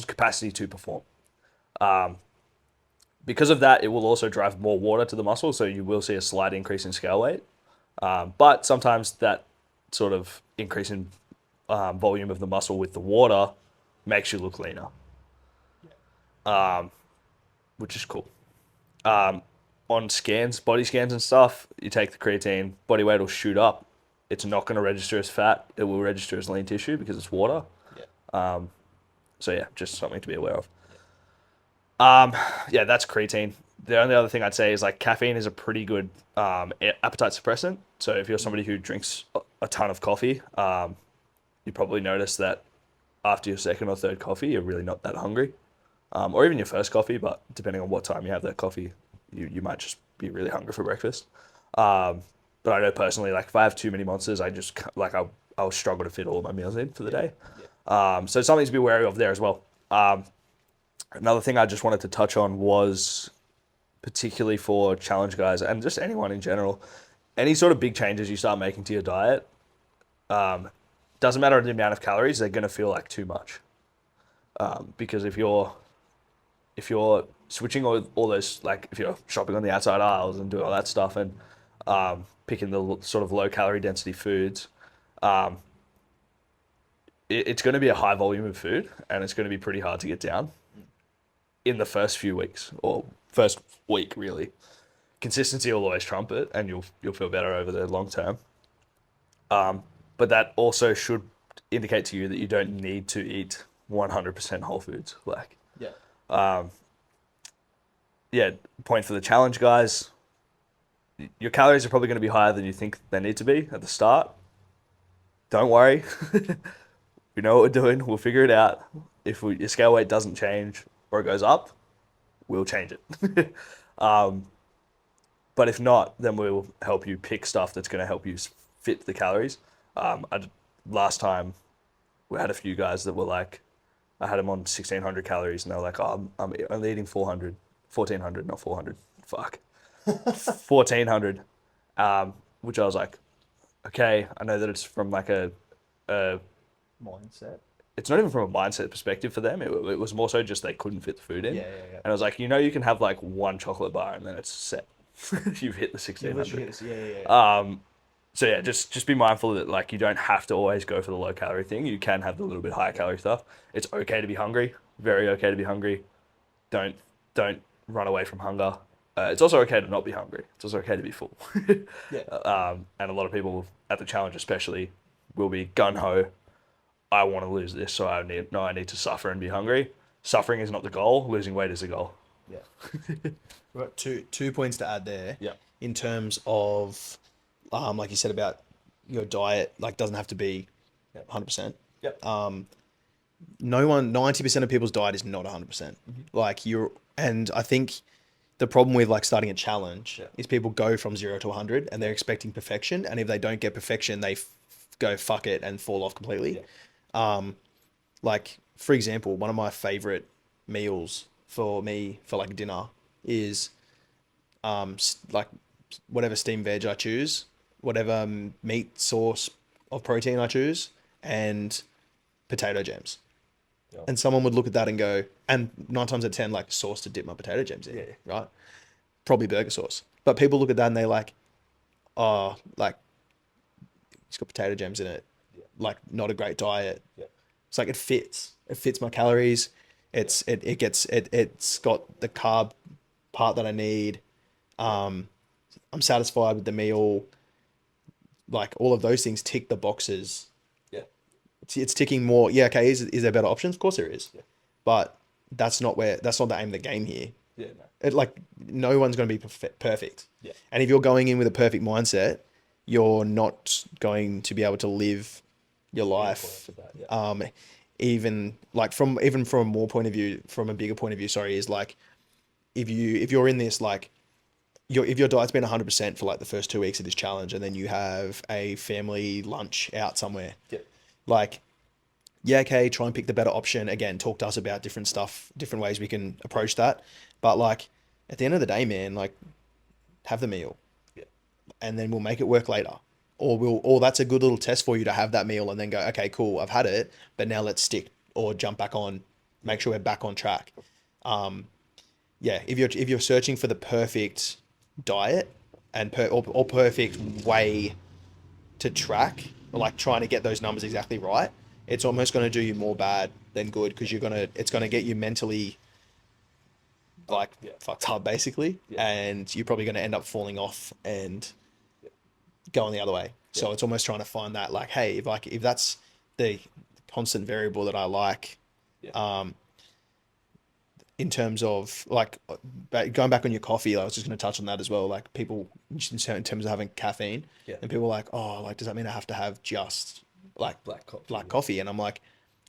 capacity to perform. Because of that, it will also drive more water to the muscle, so you will see a slight increase in scale weight. But sometimes that sort of increase in volume of the muscle with the water makes you look leaner, which is cool. On scans, body scans and stuff, you take the creatine, body weight will shoot up. It's not going to register as fat. It will register as lean tissue because it's water. So yeah, just something to be aware of. Yeah, that's creatine. The only other thing I'd say is like caffeine is a pretty good appetite suppressant. So if you're somebody who drinks a ton of coffee, you probably notice that after your second or third coffee, you're really not that hungry, or even your first coffee. But depending on what time you have that coffee, you might just be really hungry for breakfast. But I know personally, like if I have too many monsters, I just like I'll struggle to fit all my meals in for the day. So something to be wary of there as well. Another thing I just wanted to touch on was particularly for challenge guys and just anyone in general, any sort of big changes you start making to your diet, doesn't matter the amount of calories, they're going to feel like too much. Because if you're switching all those, like if you're shopping on the outside aisles and doing all that stuff and picking the sort of low calorie density foods, it's going to be a high volume of food and it's going to be pretty hard to get down in the first few weeks or first week, really. Consistency will always trump it, and you'll feel better over the long term. But that also should indicate to you that you don't need to eat 100% whole foods. Like, yeah, point for the challenge guys. Your calories are probably going to be higher than you think they need to be at the start. Don't worry. We know what we're doing. We'll figure it out. If your scale weight doesn't change or it goes up, we'll change it. But if not, then we'll help you pick stuff that's going to help you fit the calories. Last time we had a few guys that were like, I had them on 1,600 calories and they were like, oh, I'm only eating 400, 1,400, not 400. Fuck. 1,400. Which I was like, okay, I know that it's from like a Mindset. it's not even from a mindset perspective for them. It was more so just they couldn't fit the food in. Yeah. And I was like, you can have like one chocolate bar and then it's set. You've hit the 1,600. Yeah. So yeah, just be mindful that like you don't have to always go for the low calorie thing. You can have the little bit higher calorie stuff. It's okay to be hungry. Very okay to be hungry. Don't run away from hunger. It's also okay to not be hungry. It's also okay to be full. And a lot of people at the challenge especially will be gun ho. I want to lose this, so I need to suffer and be hungry. Suffering is not the goal. Losing weight is the goal. Yeah. We've got two points to add there. Yeah. In terms of, like you said about your diet, like doesn't have to be 100%. Yep. 90% of people's diet is not 100%. Like and I think the problem with like starting a challenge is people go from 0 to 100 and they're expecting perfection. And if they don't get perfection, they go fuck it and fall off completely. Like for example, one of my favorite meals for me for like dinner is like whatever steamed veg I choose, whatever meat source of protein I choose, and potato jams. And someone would look at that and go, and 9 times out of 10, like sauce to dip my potato jams in, right? Probably burger sauce. But people look at that and they're like, oh, like it's got potato jams in it. Like not a great diet. It's like it fits my calories. It's got the carb part that I need. I'm satisfied with the meal. Like all of those things tick the boxes. It's ticking more. Yeah, okay. Is there better options? Of course there is. But that's not the aim of the game here. No one's going to be perfect. And if you're going in with a perfect mindset, you're not going to be able to live your life. Even from a more point of view, from a bigger point of view, is like if you're in this like if your diet's been 100% for like the first 2 weeks of this challenge, and then you have a family lunch out somewhere, like okay, try and pick the better option. Again, talk to us about different stuff, different ways we can approach that. But like at the end of the day, man, like have the meal, and then we'll make it work later. Or that's a good little test for you to have that meal and then go, okay, cool, I've had it, but now let's stick or jump back on, make sure we're back on track. If you're searching for the perfect diet and or perfect way to track, or like trying to get those numbers exactly right, it's almost going to do you more bad than good, because it's going to get you mentally like fucked up basically, and you're probably going to end up falling off and going the other way. So it's almost trying to find that like, hey, if that's the constant variable that I like. In terms of like going back on your coffee, I was just going to touch on that as well. Like people in terms of having caffeine, and people are like, oh, like does that mean I have to have just like black coffee? And I'm like,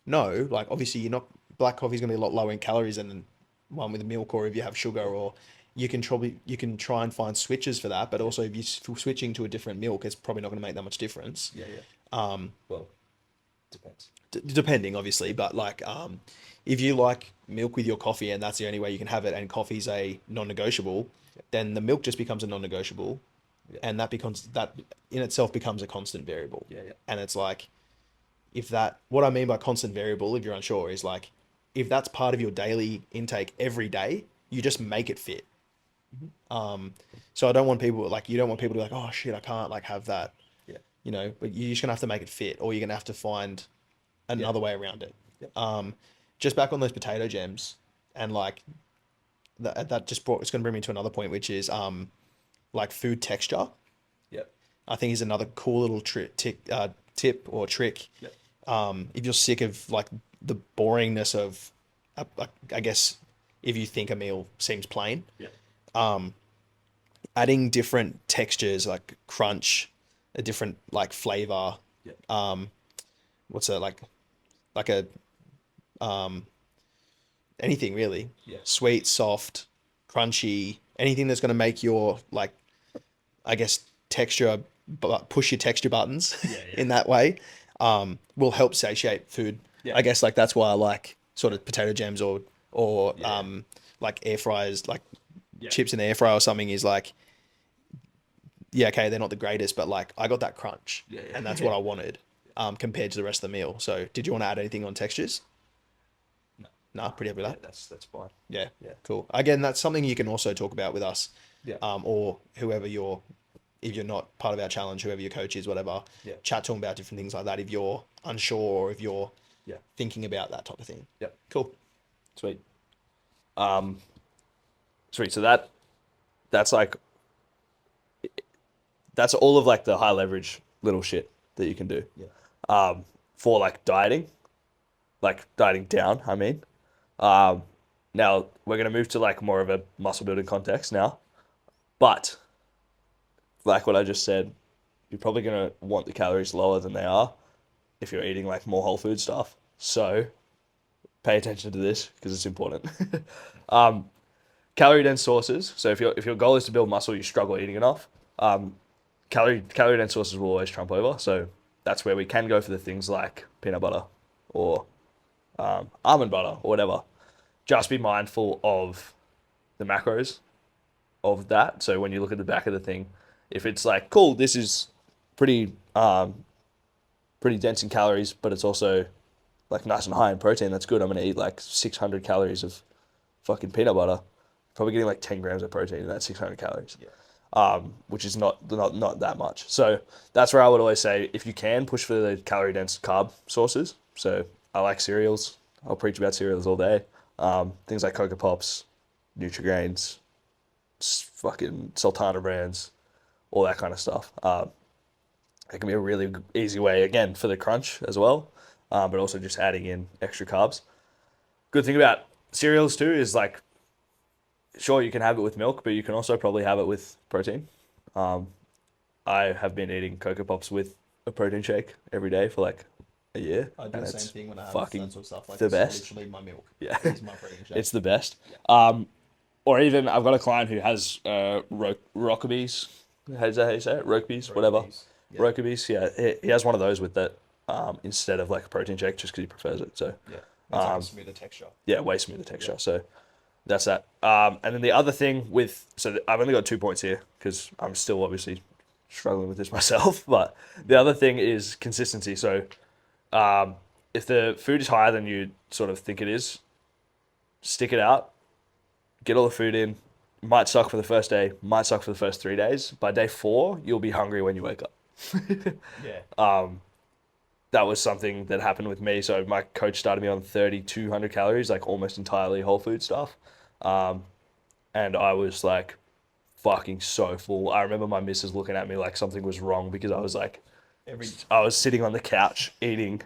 no, like obviously you're not. Black coffee is going to be a lot lower in calories than one with milk, or if you have sugar, or you can try and find switches for that. But also if you're switching to a different milk, it's probably not going to make that much difference. Well, depends. Depending, obviously, but like, if you like milk with your coffee and that's the only way you can have it, and coffee's a non-negotiable, then the milk just becomes a non-negotiable, and that in itself becomes a constant variable. And it's like, what I mean by constant variable, if you're unsure, is like, if that's part of your daily intake every day, you just make it fit. So I don't want people you don't want people to be like, oh shit, I can't like have that. But you're just gonna have to make it fit, or you're gonna have to find another way around it. Just back on those potato gems, and like that it's going to bring me to another point, which is like food texture. I think is another cool little tip or trick. If you're sick of like the boringness of, I guess, if you think a meal seems plain, adding different textures like crunch, a different like flavor. What's it like a anything really. Sweet, soft, crunchy, anything that's going to make your like, I guess, texture, push your texture buttons in that way, will help satiate food. I guess like that's why I like sort of potato gems or like air fryers, like chips in the air fryer or something, is like, okay, they're not the greatest, but like I got that crunch and that's what I wanted, compared to the rest of the meal. So did you want to add anything on textures? No, pretty happy with that. That's fine. Yeah, cool. Again, that's something you can also talk about with us, or whoever if you're not part of our challenge, whoever your coach is, whatever. Chat to them about different things like that if you're unsure, or if you're thinking about that type of thing. Cool. Sweet. Sweet. So that's like, that's all of like the high leverage little shit that you can do. For like dieting down, I mean. Now we're going to move to like more of a muscle building context now, but like what I just said, you're probably going to want the calories lower than they are if you're eating like more whole food stuff. So pay attention to this because it's important. Calorie dense sources. So if your goal is to build muscle, you struggle eating enough. Calorie dense sources will always trump over. So that's where we can go for the things like peanut butter or almond butter or whatever. Just be mindful of the macros of that. So when you look at the back of the thing, if it's like, cool, this is pretty dense in calories, but it's also like nice and high in protein, that's good. I'm going to eat like 600 calories of fucking peanut butter. Probably getting like 10 grams of protein in that 600 calories, which is not that much. So that's where I would always say, if you can, push for the calorie dense carb sources. So I like cereals. I'll preach about cereals all day. Things like Cocoa Pops, Nutri-Grains, fucking Sultana brands, all that kind of stuff. It can be a really easy way, again, for the crunch as well, but also just adding in extra carbs. Good thing about cereals too is like, sure, you can have it with milk, but you can also probably have it with protein. I have been eating Cocoa Pops with a protein shake every day for like a year. I do the same thing when I have fucking that sort of stuff. Like the it's best. literally my milk. It's my protein shake. It's the best. Or even I've got a client who has Rockabees. Is that how you say it? Rokebees, whatever. Rokebees, yeah. He has one of those with that instead of like a protein shake, just because he prefers it. So it's like a smoother texture. Yeah, way smoother texture. So that's that. And then the other thing so I've only got 2 points here because I'm still obviously struggling with this myself. But the other thing is consistency. So if the food is higher than you sort of think it is, stick it out, get all the food in. Might suck for the first day, might suck for the first 3 days. By day 4, you'll be hungry when you wake up. That was something that happened with me. So my coach started me on 3,200 calories, like almost entirely whole food stuff. And I was like fucking so full. I remember my missus looking at me like something was wrong because I was like, I was sitting on the couch eating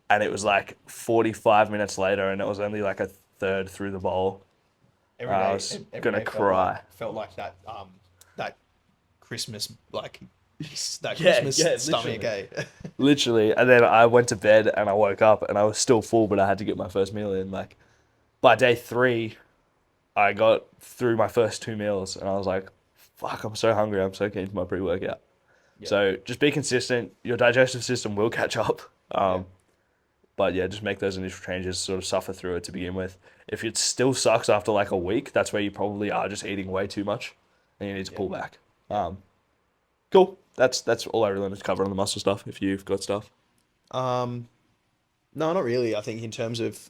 and it was like 45 minutes later, and it was only like a third through the bowl. I was gonna cry. Felt like that that Christmas that Yeah, Christmas yeah, stomach, literally. eh? Literally, and then I went to bed and I woke up and I was still full, but I had to get my first meal in. Like by day 3, I got through my first 2 meals and I was like, "Fuck, I'm so hungry. I'm so keen for my pre-workout." Yeah. So just be consistent. Your digestive system will catch up. But yeah, just make those initial changes, sort of suffer through it to begin with. If it still sucks after like a week, that's where you probably are just eating way too much and you need to pull back. Cool. That's all I really wanted to cover on the muscle stuff. If you've got stuff. No, not really. I think in terms of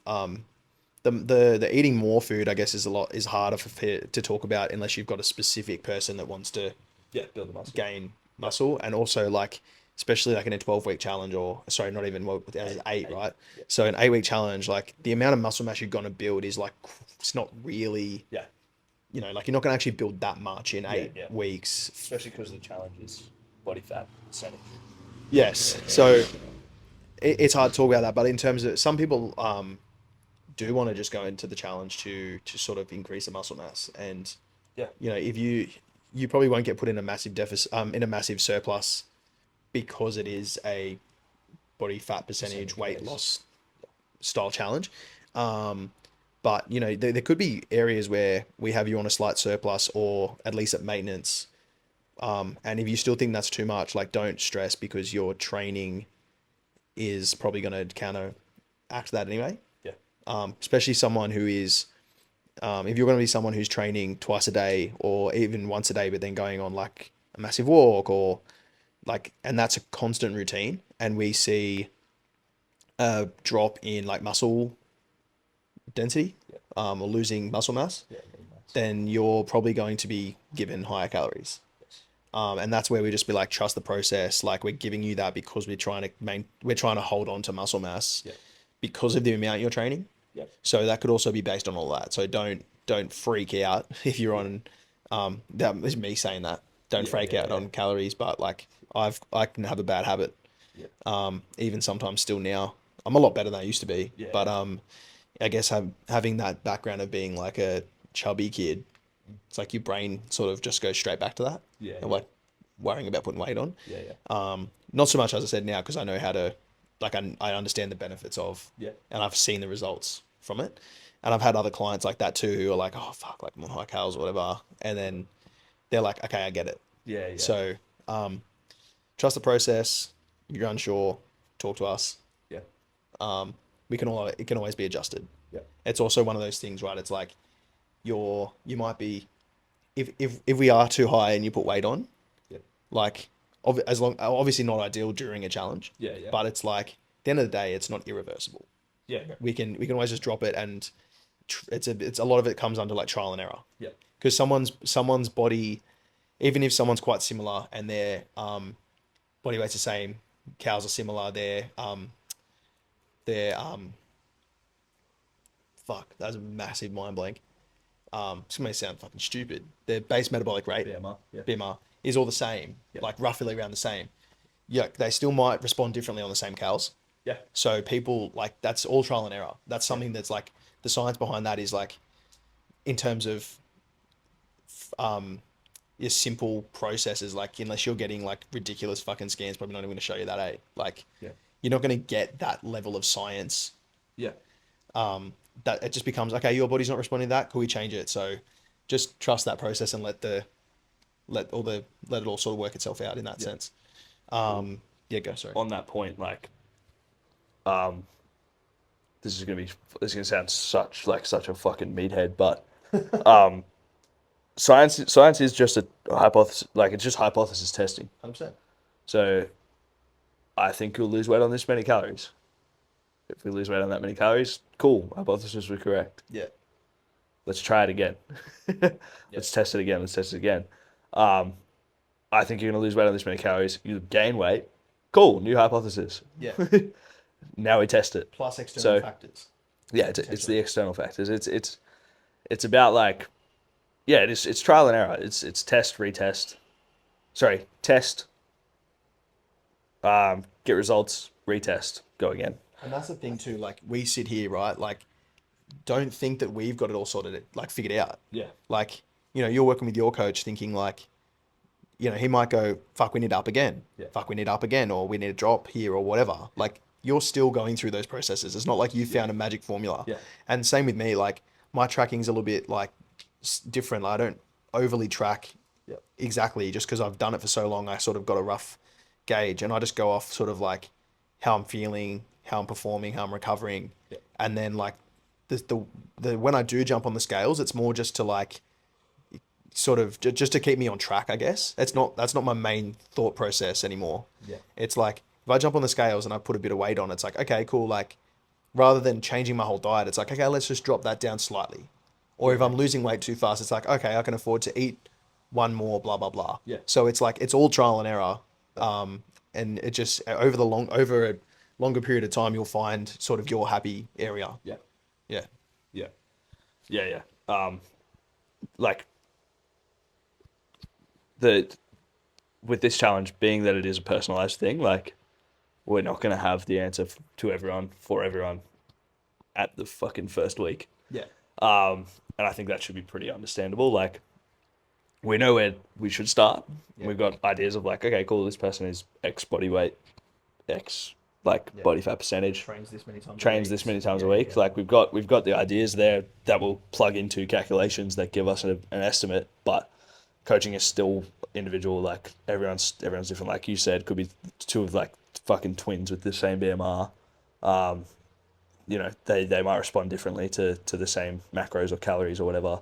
the eating more food, I guess is harder to talk about unless you've got a specific person that wants to Build the muscle. gain muscle, and also like especially like in a 12-week challenge, or sorry, not even, well, it's 8, right? Yeah. So an 8-week challenge, like the amount of muscle mass you're gonna build is like, it's not really, like you're not gonna actually build that much in 8 weeks. Especially because the challenge is body fat percentage. Yes, so it's hard to talk about that, but in terms of some people do want to just go into the challenge to sort of increase the muscle mass, and if you probably won't get put in a massive deficit, in a massive surplus, because it is a body fat percentage weight loss style challenge. But there could be areas where we have you on a slight surplus or at least at maintenance. And if you still think that's too much, like don't stress, because your training is probably going to counteract that anyway. Especially someone who is, if you're going to be someone who's training twice a day or even once a day, but then going on like a massive walk or like, and that's a constant routine, and we see a drop in like muscle density, or losing muscle mass, then you're probably going to be given higher calories. And that's where we just be like, trust the process. Like we're giving you that because we're trying to hold on to muscle mass because of the amount you're training. So that could also be based on all that. So don't freak out if you're on, that is me saying that. Don't freak out on calories, but like I can have a bad habit. Even sometimes still now. I'm a lot better than I used to be. But I guess having that background of being like a chubby kid, it's like your brain sort of just goes straight back to that. And like worrying about putting weight on. Not so much, as I said, now, because I know how to, like I understand the benefits of, and I've seen the results from it. And I've had other clients like that too, who are like, oh fuck, like I'm on high calories or whatever. And then they're like, okay, I get it. So trust the process. You're unsure, talk to us. It can always be adjusted. It's also one of those things, right? It's like you might be, if we are too high and you put weight on, like obviously not ideal during a challenge. But it's like at the end of the day, it's not irreversible. We can always just drop it, and it's a lot of it comes under like trial and error. Because someone's body, even if someone's quite similar and their body weight's the same, cows are similar, their fuck, that was a massive mind blank. This may sound fucking stupid. Their base metabolic rate, BMR, is all the same, like roughly around the same. They still might respond differently on the same cows. So people, like, that's all trial and error. That's something that's like, the science behind that is like, in terms of your simple processes, like unless you're getting like ridiculous fucking scans, probably not even going to show you that, like you're not going to get that level of science. That it just becomes, okay, your body's not responding to that, can we change it? So just trust that process and let it all sort of work itself out in that sense. Go, sorry. On that point, like, this is gonna sound such a fucking meathead, but science is just a hypothesis. Like, it's just hypothesis testing. 100%. So I think you'll lose weight on this many calories. If we lose weight on that many calories, cool. Hypothesis was correct. Let's try it again. Let's test it again. I think you're going to lose weight on this many calories. You gain weight. Cool. New hypothesis. Now we test it. Plus external factors. It's the external factors. It's about like, it's trial and error. It's test, retest. Sorry, test. Get results, retest, go again. And that's the thing too, like we sit here, right? Like, don't think that we've got it all sorted, like figured out. Yeah. Like, you're working with your coach thinking like, he might go, fuck, we need to up again. Yeah. Fuck, we need to up again, or we need to drop here or whatever. Like, you're still going through those processes. It's not like you found a magic formula. Yeah. And same with me, like my tracking's a little bit like different. Like, I don't overly track exactly just because I've done it for so long. I sort of got a rough gauge, and I just go off sort of like how I'm feeling, how I'm performing, how I'm recovering. Yeah. And then like the when I do jump on the scales, it's more just to like sort of just to keep me on track, I guess. That's not my main thought process anymore. Yeah. It's like if I jump on the scales and I put a bit of weight on, it's like, okay, cool. Like rather than changing my whole diet, it's like, okay, let's just drop that down slightly. Or if I'm losing weight too fast, it's like, okay, I can afford to eat one more, blah, blah, blah. Yeah. So it's like, it's all trial and error. And it just, over a longer period of time, you'll find sort of your happy area. Yeah. Yeah. Yeah. Yeah. Yeah. Like with this challenge being that it is a personalized thing, like we're not going to have the answer to everyone for everyone at the fucking first week. Yeah. And I think that should be pretty understandable. Like we know where we should start. Yeah. We've got ideas of like, okay, cool, this person is X body weight, X body fat percentage. Trains this many times a week. Yeah. Like we've got the ideas there that will plug into calculations that give us an estimate, but coaching is still individual. Like everyone's different. Like you said, could be two of like fucking twins with the same BMR. They might respond differently to the same macros or calories or whatever.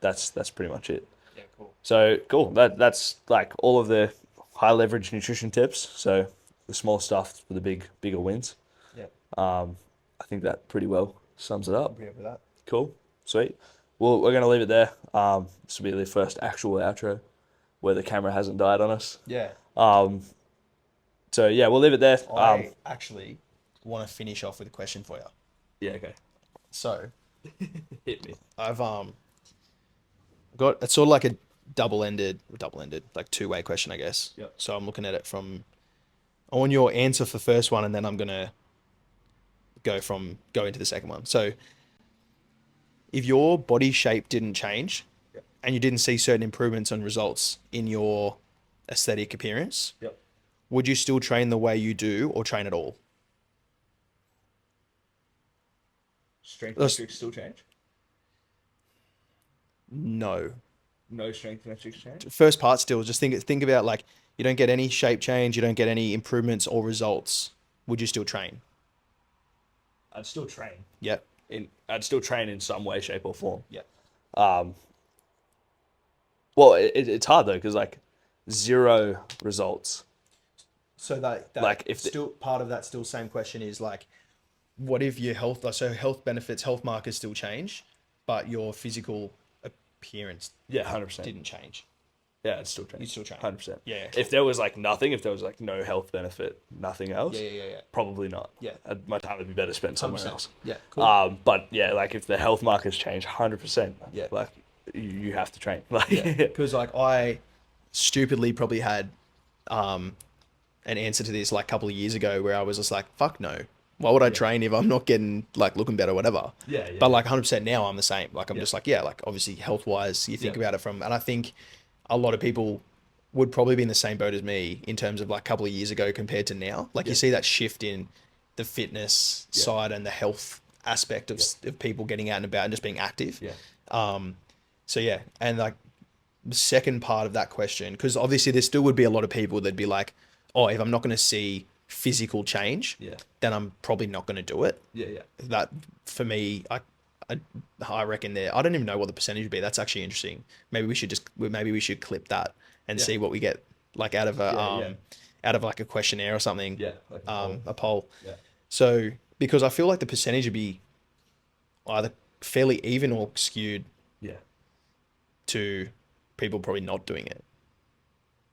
That's pretty much it. Yeah, cool. So cool. That's like all of the high leverage nutrition tips. So the small stuff for the bigger wins. Yeah. I think that pretty well sums it up. I'm happy with that. Cool. Sweet. Well, we're gonna leave it there. This will be the first actual outro where the camera hasn't died on us. Yeah. So yeah, we'll leave it there. I actually want to finish off with a question for you. Yeah. Okay. So, hit me. I've got it's sort of like a double-ended, like two-way question, I guess. Yep. So I'm looking at it I want your answer for the first one, and then I'm gonna go into the second one. So, if your body shape didn't change, and you didn't see certain improvements and results in your aesthetic appearance, would you still train the way you do, or train at all? Strength metrics still change? No. No strength metrics change? First part still, just think about like, you don't get any shape change, you don't get any improvements or results. Would you still train? I'd still train. Yep. I'd still train in some way, shape, or form. Yep. Well, it's hard though, because like 0 results. So that like if still part of that still same question is like, what if your health, so health benefits, health markers still change, but your physical appearance 100% didn't change? Yeah, it's still train. You still train. 100%. Yeah. If there was like nothing, if there was like no health benefit, nothing else. Yeah. Probably not. Yeah. My time would be better spent somewhere 100%. else. Yeah. Cool. But yeah, like if the health markers change, 100%. Yeah. Like you have to train. Like because like I stupidly probably had an answer to this like a couple of years ago where I was just like, fuck no. Why would I train if I'm not getting like looking better or whatever? Yeah. But like 100% now I'm the same. Like I'm just like, like obviously health wise, you think about it and I think a lot of people would probably be in the same boat as me in terms of like a couple of years ago compared to now. Like you see that shift in the fitness side and the health aspect of people getting out and about and just being active. So yeah, and like the second part of that question, because obviously there still would be a lot of people that'd be like, oh, if I'm not going to see physical change, then I'm probably not going to do it. That for me, I reckon I don't even know what the percentage would be. That's actually interesting. Maybe we should clip that and see what we get like out of out of like a questionnaire or something. Like a poll. So because I feel like the percentage would be either fairly even or skewed to people probably not doing it.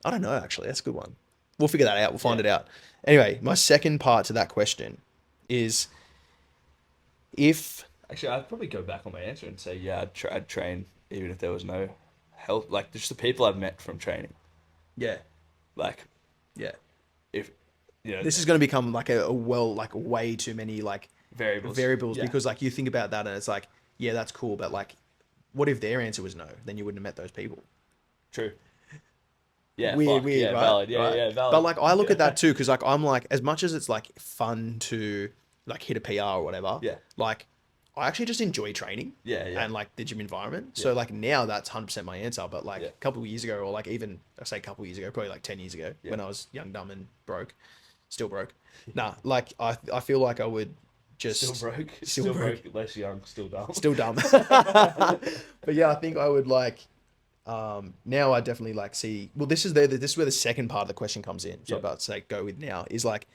I don't know, actually. That's a good one. We'll figure that out. We'll find it out. Anyway, my second part to that question is if... Actually, I'd probably go back on my answer and say, I'd train even if there was no health. Like, just the people I've met from training. Yeah. Like... Yeah. If this is going to become like like way too many like variables Yeah. because like you think about that and it's like, yeah, that's cool. But like, what if their answer was no? Then you wouldn't have met those people. True. Yeah. Weird, Yeah. right? Valid. Yeah. Right? Yeah. Valid. But like, I look at that too because like I'm like, as much as it's like fun to like hit a PR or whatever. Yeah. Like, I actually just enjoy training. Yeah. Yeah. And like the gym environment. So like now that's 100% my answer. But like Yeah. a couple of years ago, or like even I say a couple of years ago, probably like 10 years ago, when I was young, dumb, and broke, still broke. Nah, like I feel like I would just Still broke. Less young. Still dumb. still dumb. But yeah, I think I would like. Now I definitely like see. Well, this is where the second part of the question comes in. So I'm about to say go with now is like,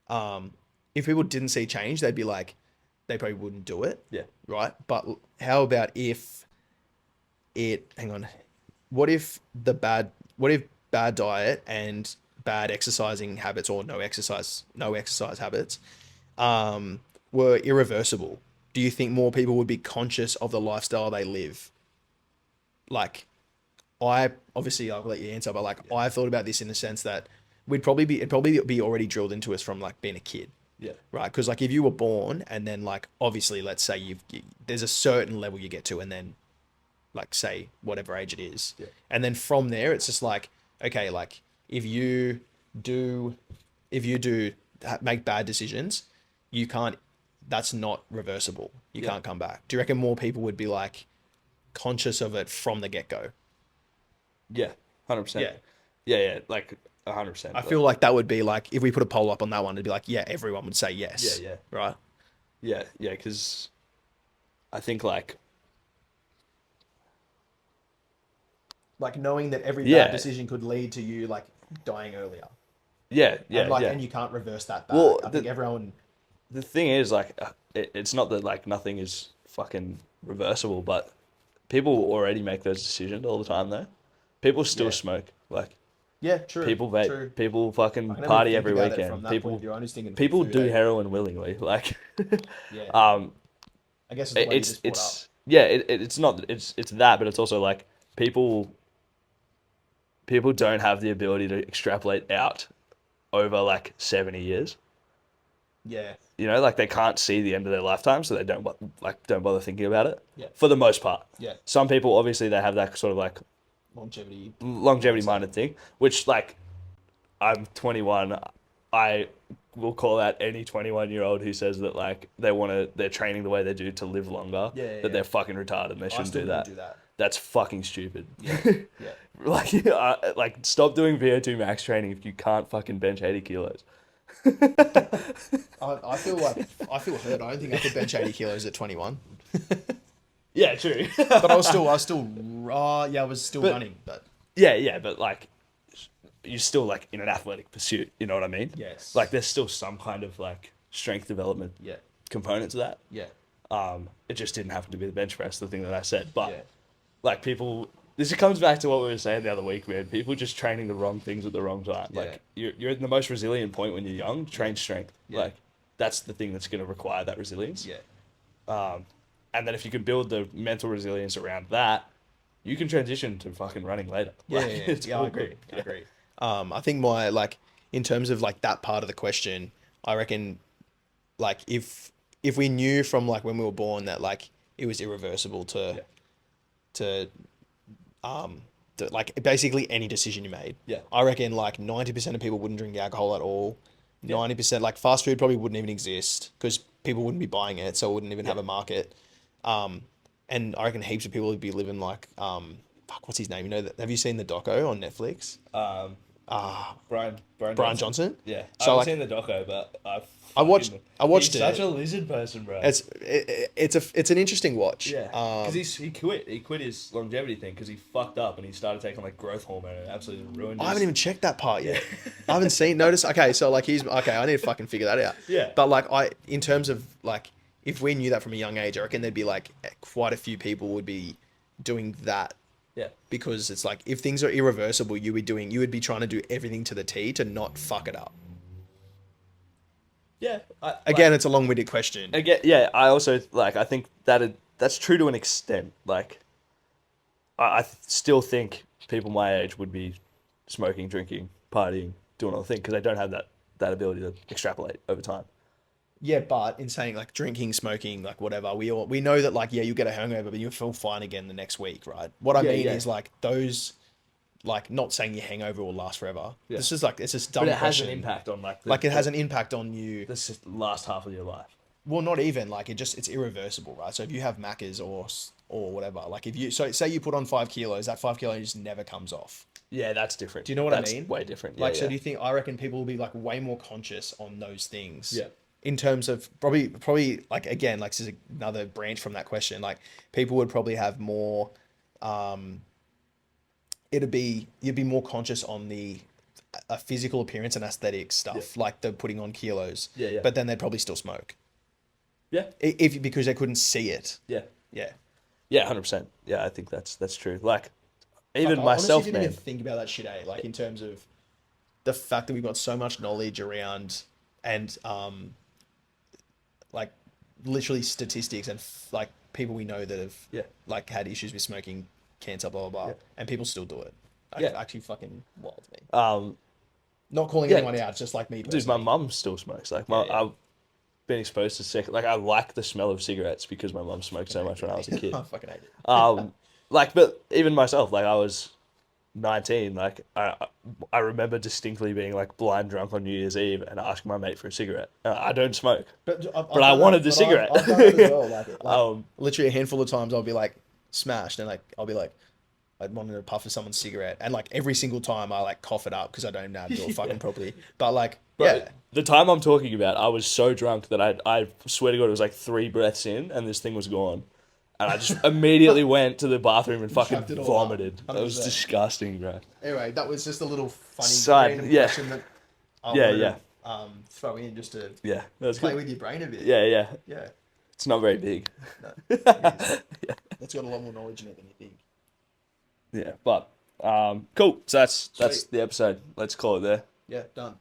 if people didn't see change, they'd be like, they probably wouldn't do it. Yeah. Right. But how about if it? Hang on. What if bad diet and bad exercising habits or no exercise habits, were irreversible? Do you think more people would be conscious of the lifestyle they live? Like, I'll let you answer, but like, I've thought about this in the sense that it'd probably be already drilled into us from like being a kid. Yeah. Right. Because like if you were born and then like, obviously, let's say there's a certain level you get to and then like say whatever age it is. Yeah. And then from there, it's just like, okay, like if you do make bad decisions, that's not reversible. You can't come back. Do you reckon more people would be like conscious of it from the get-go? Yeah. 100%. Yeah. Yeah. Like 100%. I feel like that would be like, if we put a poll up on that one, it'd be like, yeah, everyone would say yes. Yeah. Right. Yeah. Yeah. Because I think like knowing that every bad decision could lead to you like dying earlier. Yeah. And you can't reverse that back. Well, I think everyone. The thing is, like, it's not that like nothing is fucking reversible, but people already make those decisions all the time. Though people still smoke. Like, yeah, true. People vape. True. People fucking party every weekend. People do heroin willingly. Like, yeah. I guess it's not it's that, but it's also like people don't have the ability to extrapolate out over like 70 years. Yeah. You know, like they can't see the end of their lifetime, so they don't bother thinking about it. Yeah. For the most part. Yeah. Some people obviously they have that sort of like longevity minded thing, which like I'm 21. I will call out any 21-year-old who says that like they're training the way they do to live longer. That they're fucking retarded and they shouldn't do that. That's fucking stupid. Yeah. Like stop doing VO2 max training if you can't fucking bench 80 kilos. I feel hurt. I don't think I could bench 80 kilos at 21. Yeah, true. But I was still running. But but like you're still like in an athletic pursuit. You know what I mean? Yes. Like there's still some kind of like strength development. Component to that. Yeah. It just didn't happen to be the bench press, the thing that I said, but like people. This comes back to what we were saying the other week, man. People just training the wrong things at the wrong time. Like you're at the most resilient point when you're young. Train strength. Like that's the thing that's going to require that resilience. And then if you can build the mental resilience around that, you can transition to fucking running later. I agree. I think in terms of like that part of the question, I reckon like if we knew from like when we were born that like it was irreversible to like basically any decision you made. I reckon like 90% of people wouldn't drink alcohol at all. 90% like fast food probably wouldn't even exist because people wouldn't be buying it, so it wouldn't even have a market. And I reckon heaps of people would be living like what's his name? You know, have you seen the doco on Netflix? Brian Johnson. Yeah, so I haven't seen the doco, but I watched he's it. Such a lizard person, bro. It's an interesting watch. Yeah, because he quit his longevity thing because he fucked up and he started taking like growth hormone and it absolutely ruined. I haven't even checked that part yet. I haven't noticed. Okay, so like I need to fucking figure that out. Yeah. But like in terms of like, if we knew that from a young age, I reckon there'd be like quite a few people would be doing that. Yeah. Because it's like if things are irreversible, you would be trying to do everything to the T to not fuck it up. Yeah. Again, it's a long-winded question. Again, yeah. I also like. I think that's true to an extent. Like, I still think people my age would be smoking, drinking, partying, doing all the thing because they don't have that that ability to extrapolate over time. Yeah, but in saying like drinking, smoking, like whatever, we know that like, yeah, you get a hangover, but you feel fine again the next week, right? What I mean is like those, like not saying your hangover will last forever. Yeah. This is like, it's just dumb But it question. has an impact on like it has an impact on you. The last half of your life. Well, not even like it's irreversible, right? So if you have Maccas or whatever, like if you, so say you put on 5 kilos, that 5 kilos just never comes off. Yeah, that's different. Do you know what I mean? Way different. Yeah, like, so do you think, I reckon people will be like way more conscious on those things. Yeah. In terms of probably like, again, like this is another branch from that question. Like people would probably have more, you'd be more conscious on the physical appearance and aesthetic stuff, like the putting on kilos. Yeah, yeah. But then they'd probably still smoke. Yeah. Because they couldn't see it. Yeah. Yeah. Yeah, 100%. Yeah, I think that's true. Like, even like, myself, I honestly didn't even think about that shit, like in terms of the fact that we've got so much knowledge around and like literally statistics and like people we know that have like had issues with smoking, cancer, blah blah blah, and people still do it. Actually fucking wild to me. Not calling anyone out, it's just like me personally. Dude, my mum still smokes. Like I've been exposed to like I like the smell of cigarettes because my mum smoked so much when I was a kid. I fucking hate it. Like, but even myself, like I was 19, like I remember distinctly being like blind drunk on New Year's Eve and asking my mate for a cigarette. I don't smoke, but I wanted the cigarette. I've done that as well. Like literally a handful of times I'll be like smashed and like I'll be like, I wanted to puff of someone's cigarette, and like every single time I like cough it up because I don't know how to do it fucking properly. But like, the time I'm talking about, I was so drunk that I swear to God it was like 3 breaths in and this thing was gone. And I just immediately went to the bathroom and fucking vomited. That was disgusting, bro. Anyway, that was just a little funny random question that I wanted to throw in just to play with your brain a bit. Yeah. It's not very big. No, it is. It's got a lot more knowledge in it than you think. Yeah, but cool. So that's the episode. Let's call it there. Yeah, done.